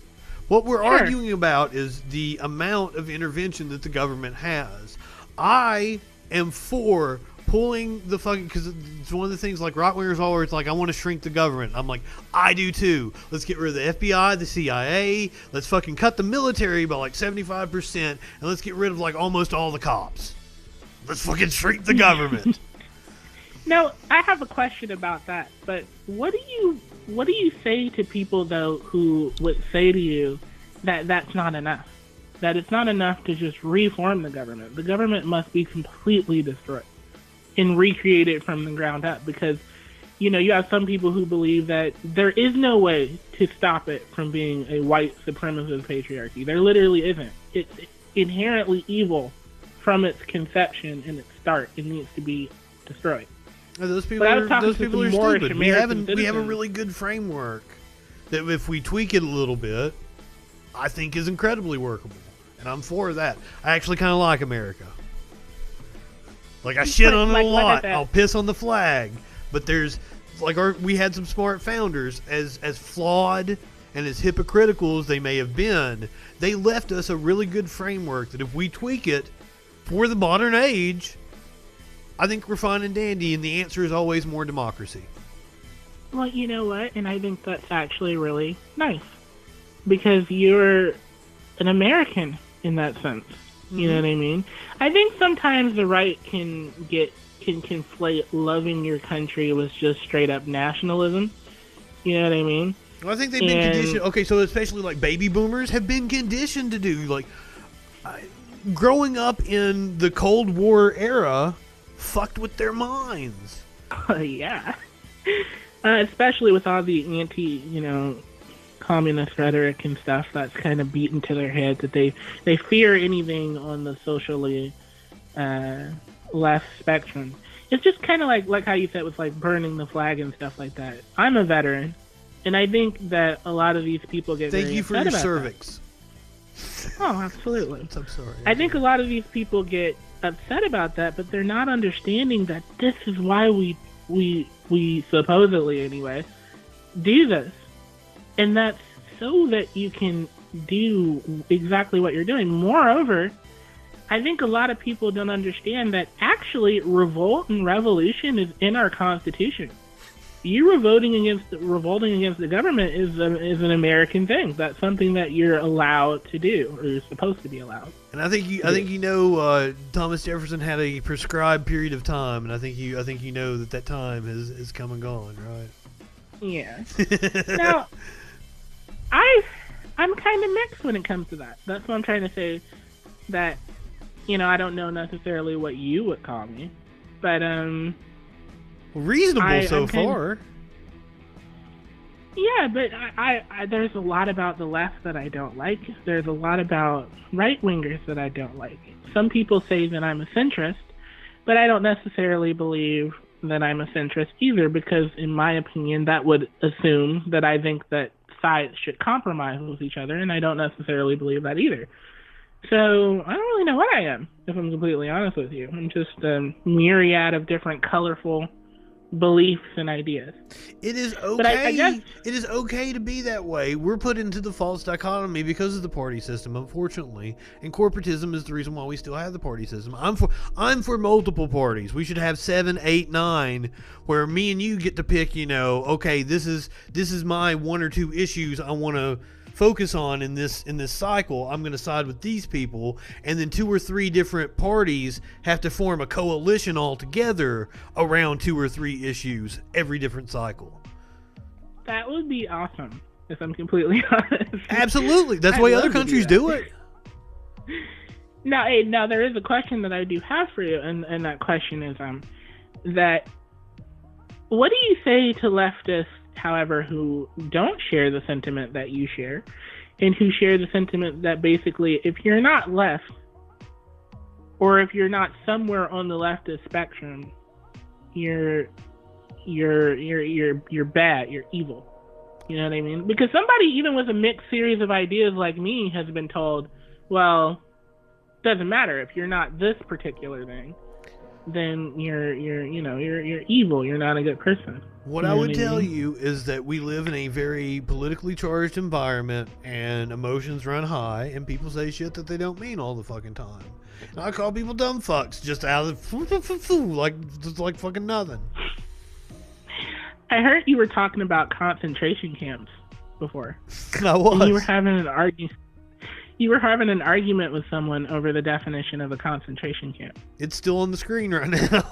What we're arguing about is the amount of intervention that the government has. I am for pulling the fucking, because it's one of the things like right-wingers all where it's like, I want to shrink the government. I'm like, I do too. Let's get rid of the FBI, the CIA. Let's fucking cut the military by like 75%, and let's get rid of like almost all the cops. Let's fucking shrink the government. No, I have a question about that. But what do you say to people though who would say to you that that's not enough? That it's not enough to just reform the government. The government must be completely destroyed and recreate it from the ground up, because you have some people who believe that there is no way to stop it from being a white supremacist patriarchy. There literally isn't. It's inherently evil from its conception and its start. It needs to be destroyed. Those people are stupid. We have a really good framework that if we tweak it a little bit, I think is incredibly workable, and I'm for that. I actually kind of like America. Like, I shit on it a lot. I'll piss on the flag. But there's, like, we had some smart founders, as flawed and as hypocritical as they may have been, they left us a really good framework that if we tweak it for the modern age, I think we're fine and dandy, and the answer is always more democracy. Well, you know what? And I think that's actually really nice. Because you're an American in that sense. You know what I mean? I think sometimes the right can conflate loving your country with just straight up nationalism. You know what I mean? Well, I think they've been conditioned. Okay, so especially like baby boomers have been conditioned to do like growing up in the Cold War era, fucked with their minds. Yeah, especially with all the communist rhetoric and stuff that's kind of beaten to their head, that they fear anything on the socially left spectrum. It's just kind of like how you said with like burning the flag and stuff like that. I'm a veteran, and I think that a lot of these people get Thank very you for upset your about cervix. That. Oh, absolutely. I'm sorry. I think a lot of these people get upset about that, but they're not understanding that this is why we supposedly anyway do this. And that's so that you can do exactly what you're doing. Moreover, I think a lot of people don't understand that actually revolt and revolution is in our Constitution. You revolting against the government is an American thing. That's something that you're allowed to do, or you're supposed to be allowed. And I think Thomas Jefferson had a prescribed period of time, and I think you know that time is come and gone, right? Yeah. Now, I'm kind of mixed when it comes to that. That's what I'm trying to say. That I don't know necessarily what you would call me, but reasonable so far. Yeah, but I there's a lot about the left that I don't like. There's a lot about right-wingers that I don't like. Some people say that I'm a centrist, but I don't necessarily believe that I'm a centrist either, because in my opinion that would assume that I think that sides should compromise with each other, and I don't necessarily believe that either. So I don't really know what I am, if I'm completely honest with you. I'm just a myriad of different colorful beliefs and ideas. It is okay. It is okay to be that way. We're put into the false dichotomy because of the party system, unfortunately, and corporatism is the reason why we still have the party system. I'm for multiple parties. We should have 7, 8, 9, where me and you get to pick. Okay, this is my 1 or 2 issues I want to focus on in this cycle. I'm going to side with these people, and then 2 or 3 different parties have to form a coalition all together around 2 or 3 issues every different cycle. That would be awesome, if I'm completely honest. Absolutely. That's the way other countries do it. Now there is a question that I do have for you, and that question is that what do you say to leftists, however, who don't share the sentiment that you share, and who share the sentiment that basically, if you're not left, or if you're not somewhere on the leftist spectrum, you're bad, you're evil. You know what I mean? Because somebody, even with a mixed series of ideas like me, has been told, well, doesn't matter if you're not this particular thing, then you're evil. You're not a good person. What I would tell you is that we live in a very politically charged environment, and emotions run high, and people say shit that they don't mean all the fucking time. And I call people dumb fucks just out of like fucking nothing. I heard you were talking about concentration camps before. I was. And you were having an argument with someone over the definition of a concentration camp. It's still on the screen right now.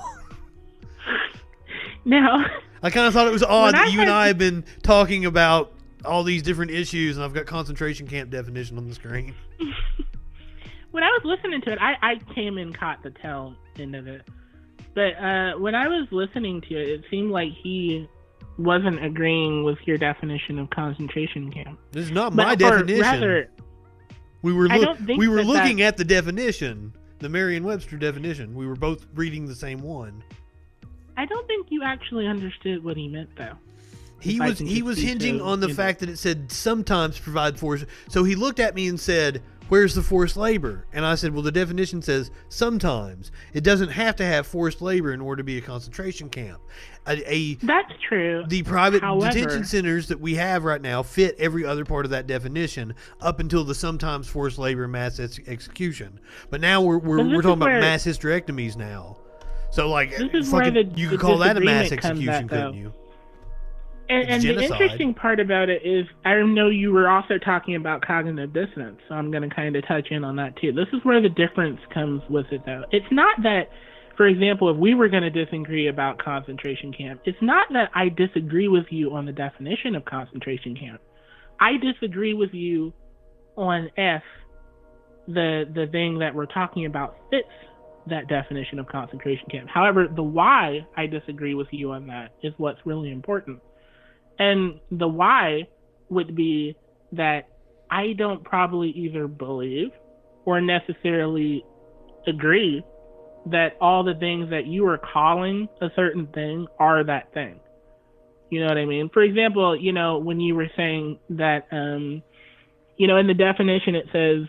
Now, I kind of thought it was odd that you and I have been talking about all these different issues, and I've got concentration camp definition on the screen. When I was listening to it, I came and caught the tail end of it. But when I was listening to it, it seemed like he wasn't agreeing with your definition of concentration camp. This is not my definition. Rather, we were looking at the definition, the Merriam-Webster definition. We were both reading the same one. I don't think you actually understood what he meant, though. He was hinging on the fact that it said sometimes provide force. So he looked at me and said, "Where's the forced labor?" And I said, well, the definition says sometimes. It doesn't have to have forced labor in order to be a concentration camp. That's true. The private detention centers that we have right now fit every other part of that definition up until the sometimes forced labor mass execution. But now we're talking about mass hysterectomies now. So like, you could call that a mass execution, couldn't you? And the interesting part about it is, I know you were also talking about cognitive dissonance, so I'm going to kind of touch in on that too. This is where the difference comes with it, though. It's not that, for example, if we were going to disagree about concentration camp, it's not that I disagree with you on the definition of concentration camp. I disagree with you on if the thing that we're talking about fits that definition of concentration camp. However, the why I disagree with you on that is what's really important. And the why would be that I don't probably either believe or necessarily agree that all the things that you are calling a certain thing are that thing. You know what I mean? For example, when you were saying that, in the definition it says,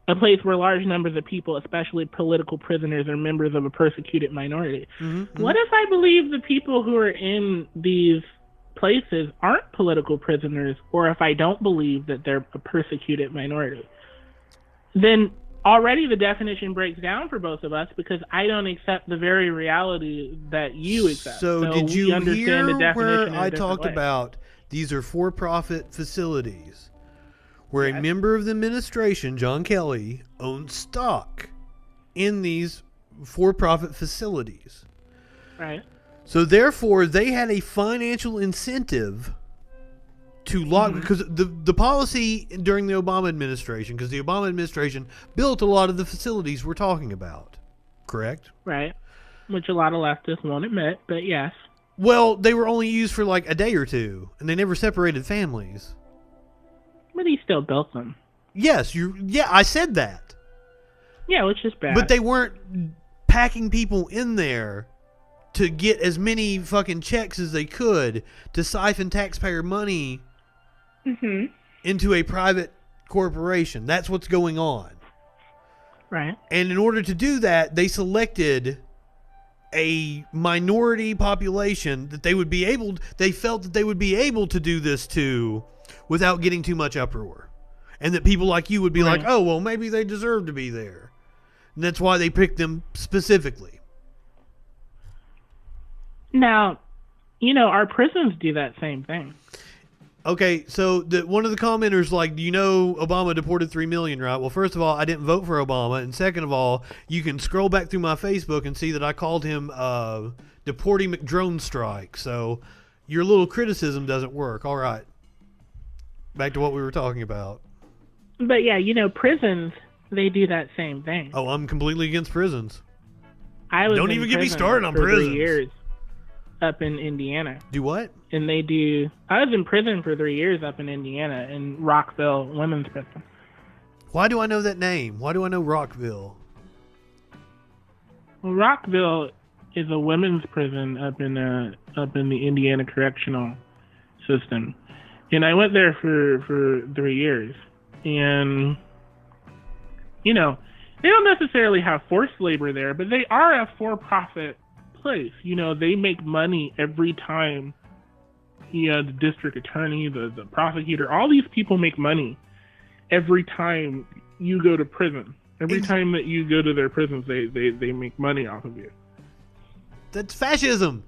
a place where large numbers of people, especially political prisoners, are members of a persecuted minority. Mm-hmm. What if I believe the people who are in these places aren't political prisoners, or if I don't believe that they're a persecuted minority? Then already the definition breaks down for both of us, because I don't accept the very reality that you accept. So did you hear where I talked about these are for-profit facilities where a member of the administration, John Kelly, owns stock in these for-profit facilities? Right. So therefore, they had a financial incentive to lock, because the policy during the Obama administration, because the Obama administration built a lot of the facilities we're talking about, correct? Right. Which a lot of leftists won't admit, but yes. Well, they were only used for like a day or two, and they never separated families. But he still built them. Yes, I said that. Yeah, which is bad. But they weren't packing people in there to get as many fucking checks as they could to siphon taxpayer money into a private corporation. That's what's going on. Right. And in order to do that, they selected a minority population that they felt that they would be able to do this to without getting too much uproar. And that people like you would be like, oh, well, maybe they deserve to be there. And that's why they picked them specifically. Now, our prisons do that same thing. Okay, so one of the commenters like, Obama deported 3 million, right? Well, first of all, I didn't vote for Obama. And second of all, you can scroll back through my Facebook and see that I called him deporting McDrone strike. So your little criticism doesn't work. All right. Back to what we were talking about. But yeah, prisons, they do that same thing. Oh, I'm completely against prisons. I was Don't in even get me prison started on for 3 prisons. years up in Indiana. Do what? And they do. I was in prison for 3 years up in Indiana in Rockville Women's Prison. Why do I know that name? Why do I know Rockville? Well, Rockville is a women's prison up in the Indiana correctional system, and I went there for 3 years. And you know, they don't necessarily have forced labor there, but they are a for-profit place. You know, they make money every time. The district attorney, the prosecutor, all these people make money every time you go to prison. Every time that you go to their prisons, they make money off of you. That's fascism.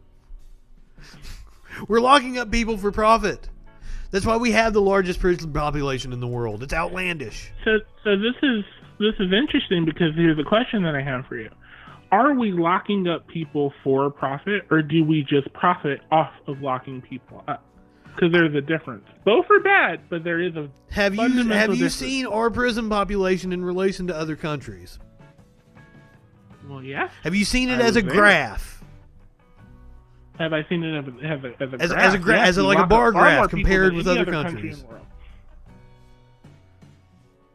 We're locking up people for profit. That's why we have the largest prison population in the world. It's outlandish. So this is interesting, because here's a question that I have for you. Are we locking up people for profit, or do we just profit off of locking people up? Because there's a difference. Both are bad, but there is a fundamental Have you difference. seen our prison population in relation to other countries? Well, yes. Have you seen it as a graph? Have I seen it as a graph? As like a bar graph compared with other countries?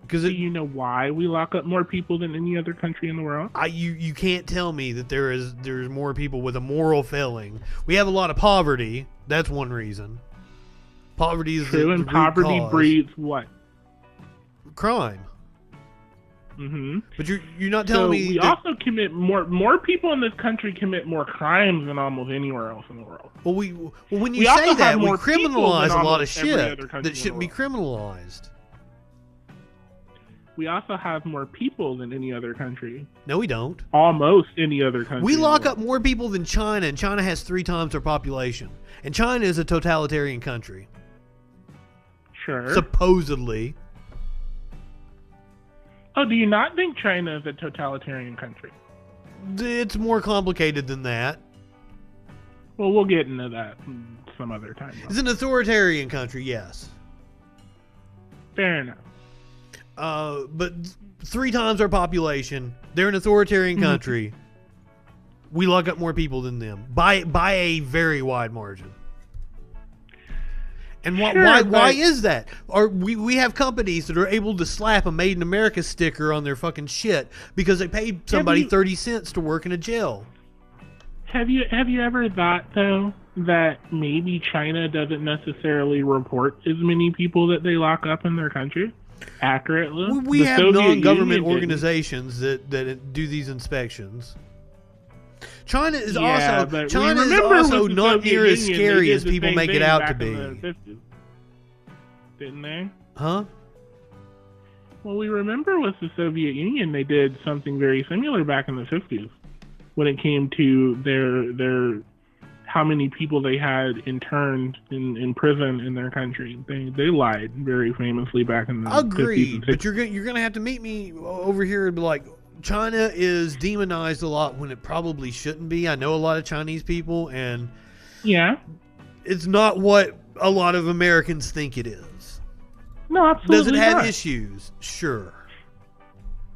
Do you know why we lock up more people than any other country in the world? You can't tell me that there's more people with a moral failing. We have a lot of poverty. That's one reason. Poverty is true, and poverty breeds what? Crime. Mm-hmm. But you're not telling me. We also commit more people in this country commit more crimes than almost anywhere else in the world. Well, when you say that, we criminalize a lot of shit that shouldn't be criminalized. We also have more people than any other country. No, we don't. Almost any other country. We lock up more people than China, and China has 3 times our population. And China is a totalitarian country. Sure. Supposedly. Oh, do you not think China is a totalitarian country? It's more complicated than that. Well, we'll get into that some other time. It's an authoritarian country, yes. Fair enough. But 3 times our population. They're an authoritarian country. We lock up more people than them by a very wide margin. And why is that? We have companies that are able to slap a Made in America sticker on their fucking shit because they paid somebody 30 cents to work in a jail. Have you ever thought, though, that maybe China doesn't necessarily report as many people that they lock up in their country accurately? We have non-government organizations that do these inspections. China is also not near as scary as people make it out to be. Didn't they? Huh? Well, we remember with the Soviet Union, they did something very similar back in the 50s when it came to their how many people they had interned in prison in their country. They lied very famously back in the 50s. Agreed, but you're gonna have to meet me over here and be like, China is demonized a lot when it probably shouldn't be. I know a lot of Chinese people, and yeah, it's not what a lot of Americans think it is. No, absolutely Does it have not. issues? Sure.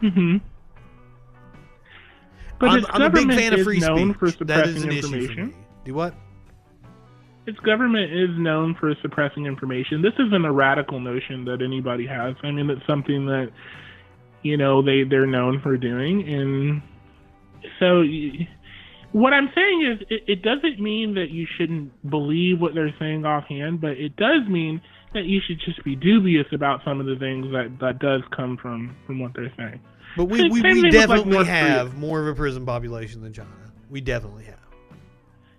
Mm-hmm. But I'm a big fan of free speech. For That is an information. issue for me. Do what? Its government is known for suppressing information. This isn't a radical notion that anybody has. I mean, it's something that, they're known for doing. And so what I'm saying is it doesn't mean that you shouldn't believe what they're saying offhand, but it does mean that you should just be dubious about some of the things that does come from what they're saying. But we definitely have more of a prison population than China. We definitely have.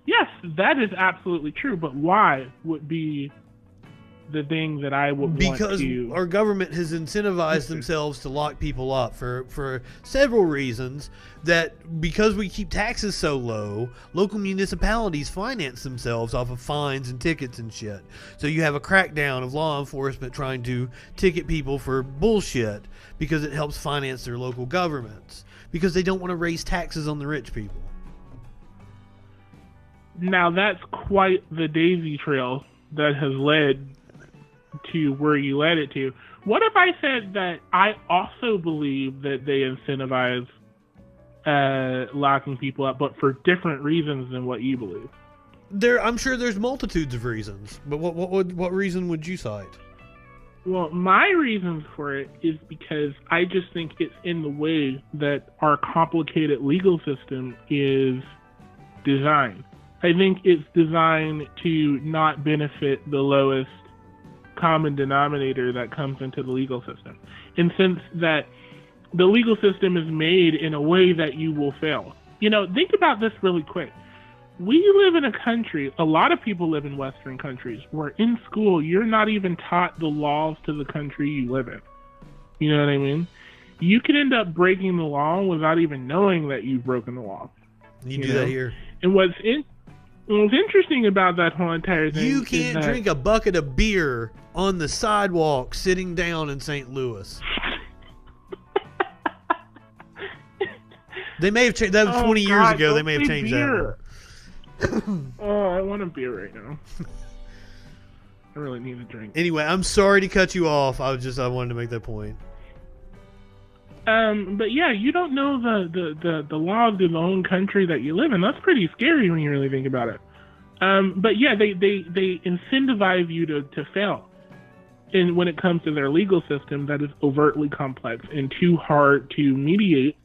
Yes, that is absolutely true. But why would be the thing that I would want to... Because our government has incentivized themselves to lock people up for several reasons. That because we keep taxes so low, local municipalities finance themselves off of fines and tickets and shit. So you have a crackdown of law enforcement trying to ticket people for bullshit because it helps finance their local governments. Because they don't want to raise taxes on the rich people. Now that's quite the daisy trail that has led to where you led it to. What if I said that I also believe that they incentivize locking people up, but for different reasons than what you believe? I'm sure there's multitudes of reasons, but what reason would you cite? Well, my reasons for it is because I just think it's in the way that our complicated legal system is designed. I think it's designed to not benefit the lowest common denominator that comes into the legal system. And since that the legal system is made in a way that you will fail. You know, think about this really quick. We live in a country, a lot of people live in Western countries, where in school you're not even taught the laws to the country you live in. You know what I mean? You could end up breaking the law without even knowing that you've broken the law. You do that here. And what's interesting about that whole entire thing, you can't drink a bucket of beer on the sidewalk sitting down in St. Louis. They may have changed that. 20 years ago, they may have changed that. Oh, I want a beer right now. I really need a drink. Anyway, I'm sorry to cut you off. I wanted to make that point. But yeah, you don't know the laws of the own country that you live in. That's pretty scary when you really think about it. But yeah, they incentivize you to fail. And when it comes to their legal system, that is overtly complex and too hard to mediate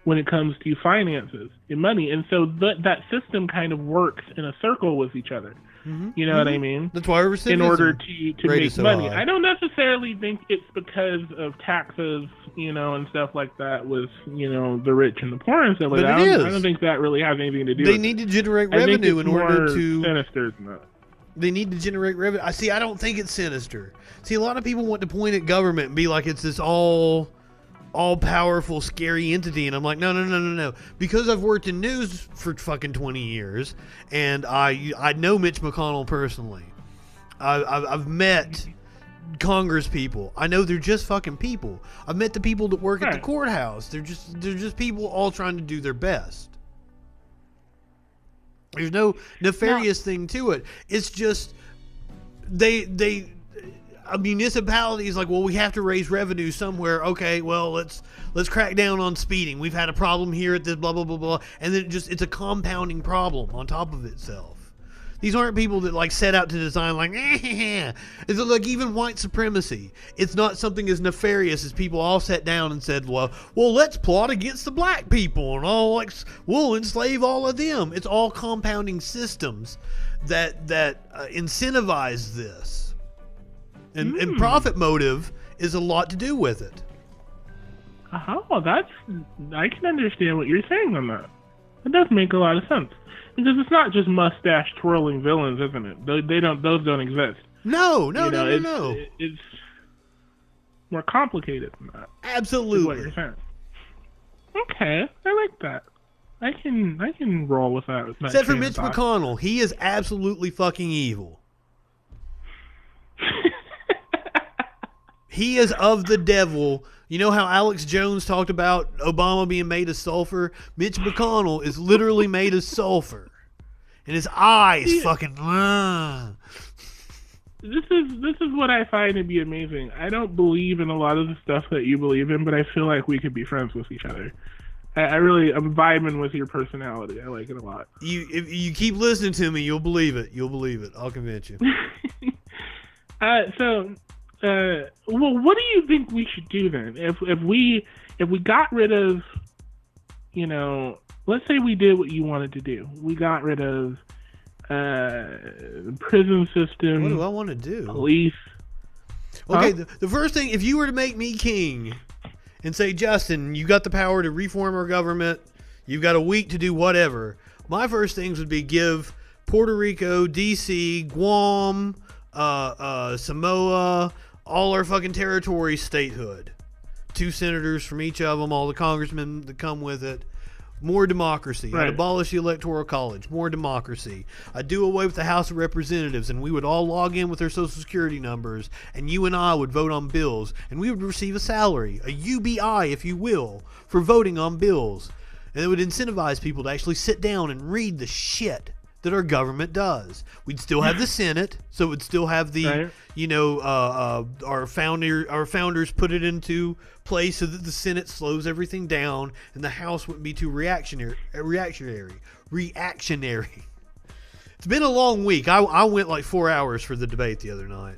when it comes to finances and money. And so that system kind of works in a circle with each other. Mm-hmm. You know what I mean? That's why recidivism in order to make so money. high. I don't necessarily think it's because of taxes, and stuff like that with, the rich and the poor and stuff like that. I don't think that really has anything to do with it. They need to generate revenue in order to... sinister than that. They need to generate revenue. I don't think it's sinister. See, a lot of people want to point at government and be like it's this all-powerful, scary entity, and I'm like, no. Because I've worked in news for fucking 20 years, and I know Mitch McConnell personally. I've met Congress people. I know they're just fucking people. I've met the people that work at the courthouse. They're just people all trying to do their best. There's no nefarious thing to it. It's just a municipality is like, well, we have to raise revenue somewhere. Okay, well, let's crack down on speeding. We've had a problem here at this blah blah blah blah, and then it's a compounding problem on top of itself. These aren't people that like set out to design like, it's like even white supremacy. It's not something as nefarious as people all sat down and said, well, let's plot against the black people and all we'll enslave all of them. It's all compounding systems that incentivize this. And profit motive is a lot to do with it. Oh, I can understand what you're saying on that. It does make a lot of sense. Because it's not just mustache twirling villains, isn't it? Those don't exist. No. It's more complicated than that. Absolutely. What you're saying. Okay, I like that. I can roll with that. Except for Mitch McConnell, he is absolutely fucking evil. He is of the devil. You know how Alex Jones talked about Obama being made of sulfur? Mitch McConnell is literally made of sulfur. And his eyes fucking... This is what I find to be amazing. I don't believe in a lot of the stuff that you believe in, but I feel like we could be friends with each other. I'm vibing with your personality. I like it a lot. If you keep listening to me, you'll believe it. I'll convince you. Well, what do you think we should do then? If we got rid of, let's say we did what you wanted to do. We got rid of the prison system. What do I want to do? Police. Okay, the first thing, if you were to make me king and say, Justin, you got the power to reform our government, you've got a week to do whatever, my first things would be give Puerto Rico, D.C., Guam, Samoa, all our fucking territories statehood. 2 senators from each of them, all the congressmen that come with it. More democracy. Right. I'd abolish the Electoral College. More democracy. I'd do away with the House of Representatives, and we would all log in with our Social Security numbers, and you and I would vote on bills, and we would receive a salary, a UBI, if you will, for voting on bills. And it would incentivize people to actually sit down and read the shit that our government does. We'd still have the Senate, so we'd still have the, Right. you know, our founders put it into place so that the Senate slows everything down, and the House wouldn't be too reactionary. It's been a long week. I went like 4 hours for the debate the other night.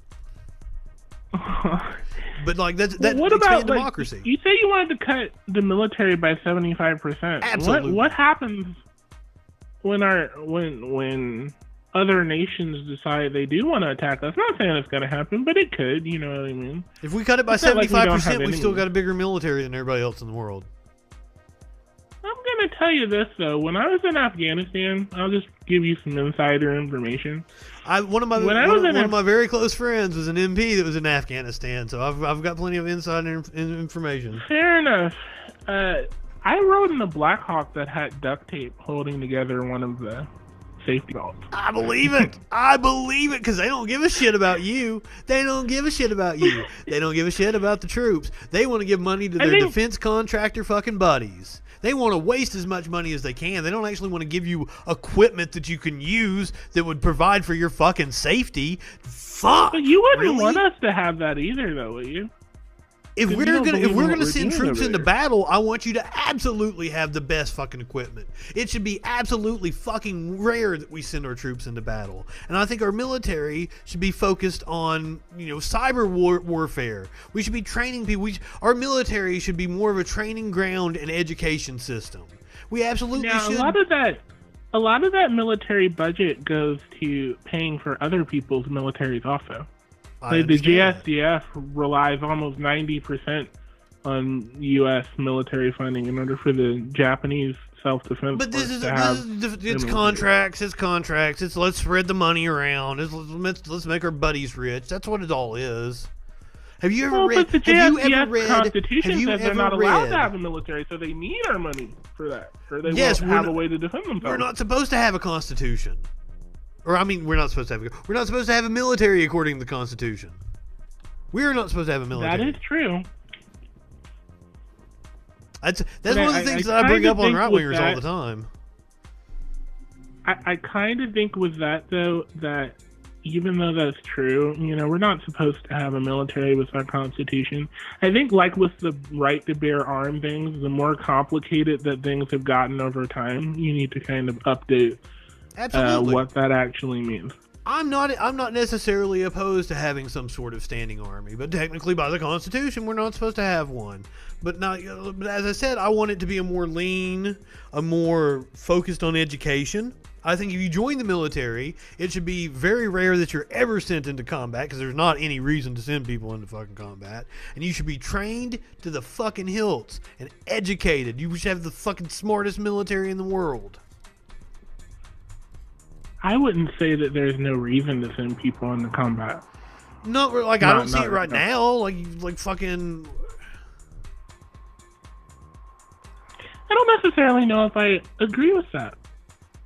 But like that what expands about democracy. Like, you say you wanted to cut the military by 75%. Absolutely. What happens when other nations decide they do want to attack us? Not saying it's going to happen, but it could. You know what I mean? If we cut it by It's not like we don't have 75%, we've still enemies. got a bigger military than everybody else in the world. I'm going to tell you this though. When I was in Afghanistan, I'll just give you some insider information. One of my very close friends was an MP that was in Afghanistan, so I've got plenty of insider information. Fair enough. I rode in a Black Hawk that had duct tape holding together one of the safety belts. I believe it. I believe it, because they don't give a shit about you. They don't give a shit about you. They don't give a shit about the troops. They want to give money to their defense contractor fucking buddies. They want to waste as much money as they can. They don't actually want to give you equipment that you can use that would provide for your fucking safety. Fuck. But you wouldn't really? want us to have that either, though, would you? If you we're don't gonna believe in what we're send doing troops over into there. battle, I want you to absolutely have the best fucking equipment. It should be absolutely fucking rare that we send our troops into battle. And I think our military should be focused on, you know, cyber warfare. We should be training people. Our military should be more of a training ground and education system. We absolutely Now, should. a lot of that military budget goes to paying for other people's militaries also. I Like the understand that. JSDF relies almost 90% on U.S. military funding in order for the Japanese self-defense But force to have it's military. contracts. It's contracts. It's let's spread the money around. Let's make our buddies rich. That's what it all is. Have you ever Well, read? but the Have you JSDF ever read? Constitution Have you says they're ever not allowed read? to have a military, so they need our money for that. Or they Yes, won't we're have not- a way to defend themselves. We're not supposed to have a constitution, or I mean, we're not supposed to have. We're not supposed to have a military according to the Constitution. We're not supposed to have a military. That is true. That's But one of the I things that I bring kinda up on think right with wingers all that- the time. I kind of think with that, though, that even though that's true, you know, we're not supposed to have a military with our Constitution. I think, like with the right to bear arm things, the more complicated that things have gotten over time, you need to kind of update Absolutely. what that actually means. I'm not necessarily opposed to having some sort of standing army, but technically by the Constitution we're not supposed to have one. But as I said, I want it to be a more lean, a more focused on education. I think if you join the military, it should be very rare that you're ever sent into combat, because there's not any reason to send people into fucking combat. And you should be trained to the fucking hilts and educated. You should have the fucking smartest military in the world. I wouldn't say that there's no reason to send people into combat. Not like I don't see it right no. now. Like fucking. I don't necessarily know if I agree with that,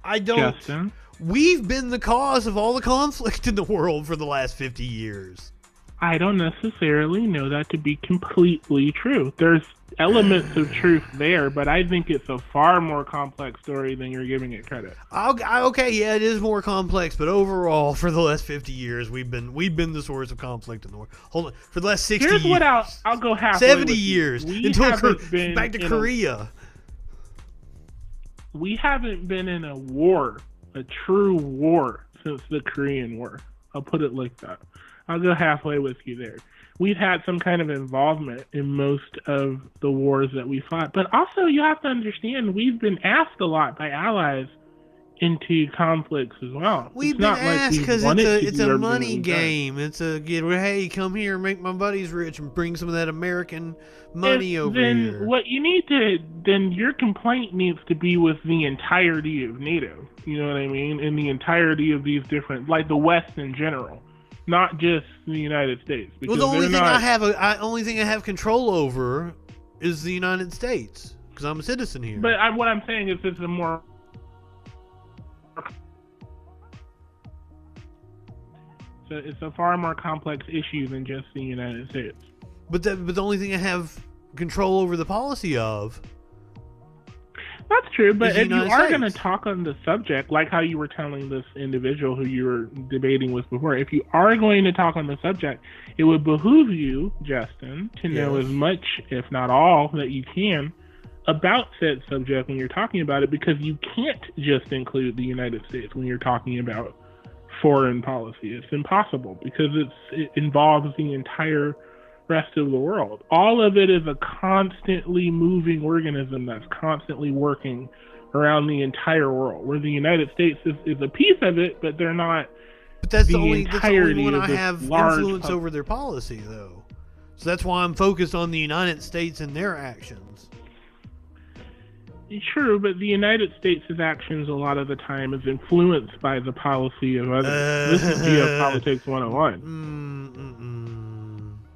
I don't. Justin. We've been the cause of all the conflict in the world for the last 50 years. I don't necessarily know that to be completely true. There's elements of truth there, but I think it's a far more complex story than you're giving it credit. Okay, yeah, it is more complex, but overall, for the last 50 years, we've been the source of conflict in the world. Hold on, for the last 60 Here's years, what I'll go halfway 70 with you. years We until haven't been back to in Korea. We haven't been in a war, a true war, since the Korean War. I'll put it like that. I'll go halfway with you there. We've had some kind of involvement in most of the wars that we fought. But also, you have to understand, we've been asked a lot by allies into conflicts as well. We've It's been not like asked we've because wanted to it's do a everything money we've done. game. It's hey, come here, make my buddies rich, and bring some of that American money over then here. What you need to, then your complaint needs to be with the entirety of NATO. You know what I mean? And the entirety of these different, like the West in general, not just the United States. Well, the only thing only thing I have control over is the United States, because I'm a citizen here. But what I'm saying is, it's a more. So it's a far more complex issue than just the United States. But the only thing I have control over the policy of. That's true, but is the if you United are going to States. talk on the subject, like how you were telling this individual who you were debating with before, if you are going to talk on the subject, it would behoove you, Justin, to know Yes. as much, if not all, that you can about said subject when you're talking about it, because you can't just include the United States when you're talking about foreign policy. It's impossible because it involves the entire rest of the world. All of it is a constantly moving organism that's constantly working around the entire world, where the United States is a piece of it, but they're not. But that's the entirety only one of I this have large influence pub- over their policy, though. So that's why I'm focused on the United States and their actions. True, but the United States' actions a lot of the time is influenced by the policy of others. This is Geopolitics 101.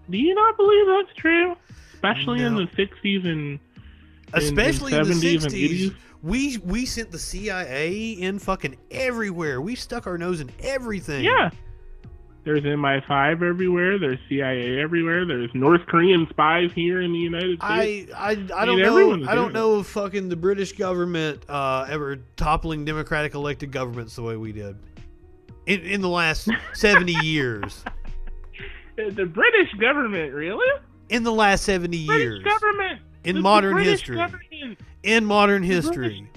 Do you not believe that's true? Especially in the 60s and especially in the 70s and 60s. 80s? We sent the CIA in fucking everywhere. We stuck our nose in everything. Yeah. There's MI5 everywhere. There's CIA everywhere. There's North Korean spies here in the United States. I don't know. I don't know if fucking the British government ever toppling democratic elected governments the way we did in the last 70 years. The British government, really? In the last 70 years. British government. In modern British history. Government. In modern history.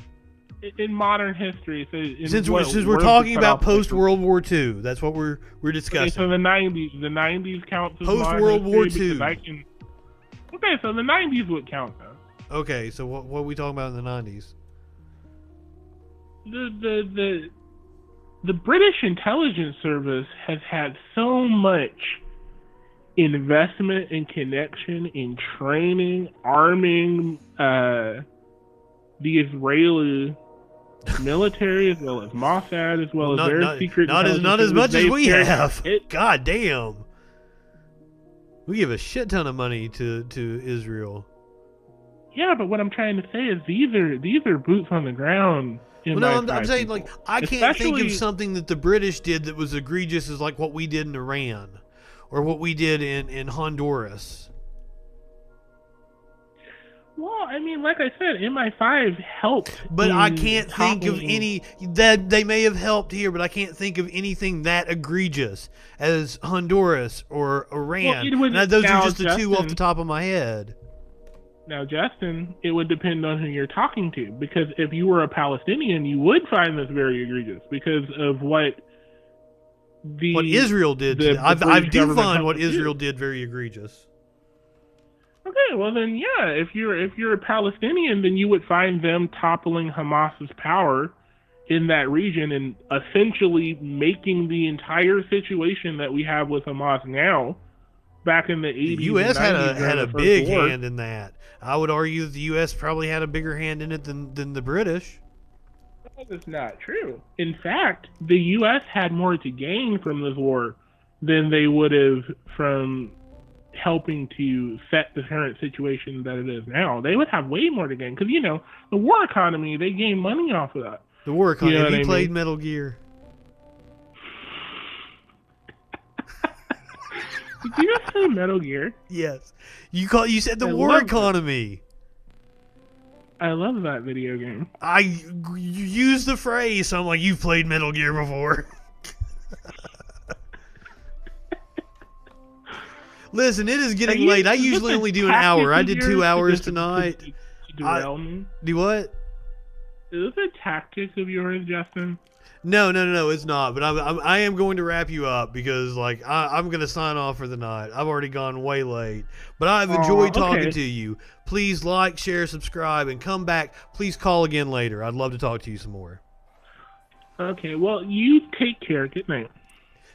In modern history. So Since we're talking about post World War II, that's what we're discussing. Okay, so the 90s counts as post World War II. Okay, so the 90s would count though. Okay, so what are we talking about in the 90s? The British intelligence service has had so much investment and connection in training, arming the Israeli military, as well as Mossad, as well as their secret intelligence. Not as much as we have. It, God damn. We give a shit ton of money to Israel. Yeah, but what I'm trying to say is these are boots on the ground. Well, no, I'm saying, like, I can't think of something that the British did that was egregious as like what we did in Iran or what we did in Honduras. Well, I mean, like I said, MI5 helped. But I can't think of any that they may have helped here, but I can't think of anything that egregious as Honduras or Iran. Well, those are just the two off the top of my head. Now, Justin, it would depend on who you're talking to, because if you were a Palestinian, you would find this very egregious because of what Israel did. I do find what Israel did very egregious. Okay, well then, yeah, if you're a Palestinian, then you would find them toppling Hamas's power in that region and essentially making the entire situation that we have with Hamas now, back in the 80s. The U.S. and 90s had a big hand in that. I would argue that the U.S. probably had a bigger hand in it than the British. That's not true. In fact, the U.S. had more to gain from this war than they would have from helping to set the current situation that it is now. They would have way more to gain because, the war economy, they gain money off of that. The war economy. Have you played Metal Gear? Did you just say Metal Gear? Yes. You said the war economy. I love that video game. You used the phrase, so I'm like, you've played Metal Gear before. Listen, it is getting late. I usually only do an hour. I did 2 hours tonight. Do what? Is this a tactic of yours, Justin? No, it's not. But I am going to wrap you up because, I'm going to sign off for the night. I've already gone way late. But I've enjoyed talking to you. Please like, share, subscribe, and come back. Please call again later. I'd love to talk to you some more. Okay, well, you take care. Good night.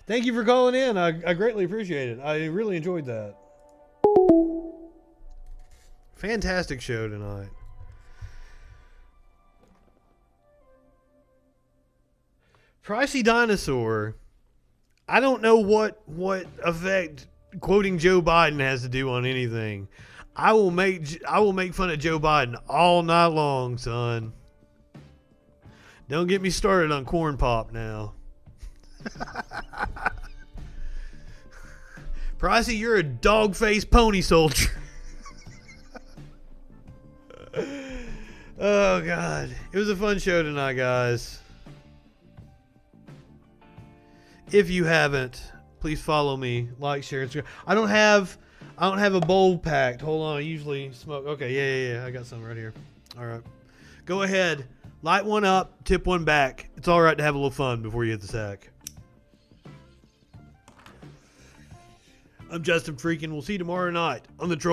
Thank you for calling in. I greatly appreciate it. I really enjoyed that. Fantastic show tonight. Pricey Dinosaur. I don't know what effect quoting Joe Biden has to do on anything. I will make fun of Joe Biden all night long, son. Don't get me started on corn pop now. Pricey, you're a dog-faced pony soldier. Oh, God. It was a fun show tonight, guys. If you haven't, please follow me, like, share, and subscribe. I don't have a bowl packed. Hold on. I usually smoke. Okay, yeah. I got some right here. All right. Go ahead. Light one up, tip one back. It's all right to have a little fun before you hit the sack. I'm Justin Freakin. We'll see you tomorrow night on the Troll.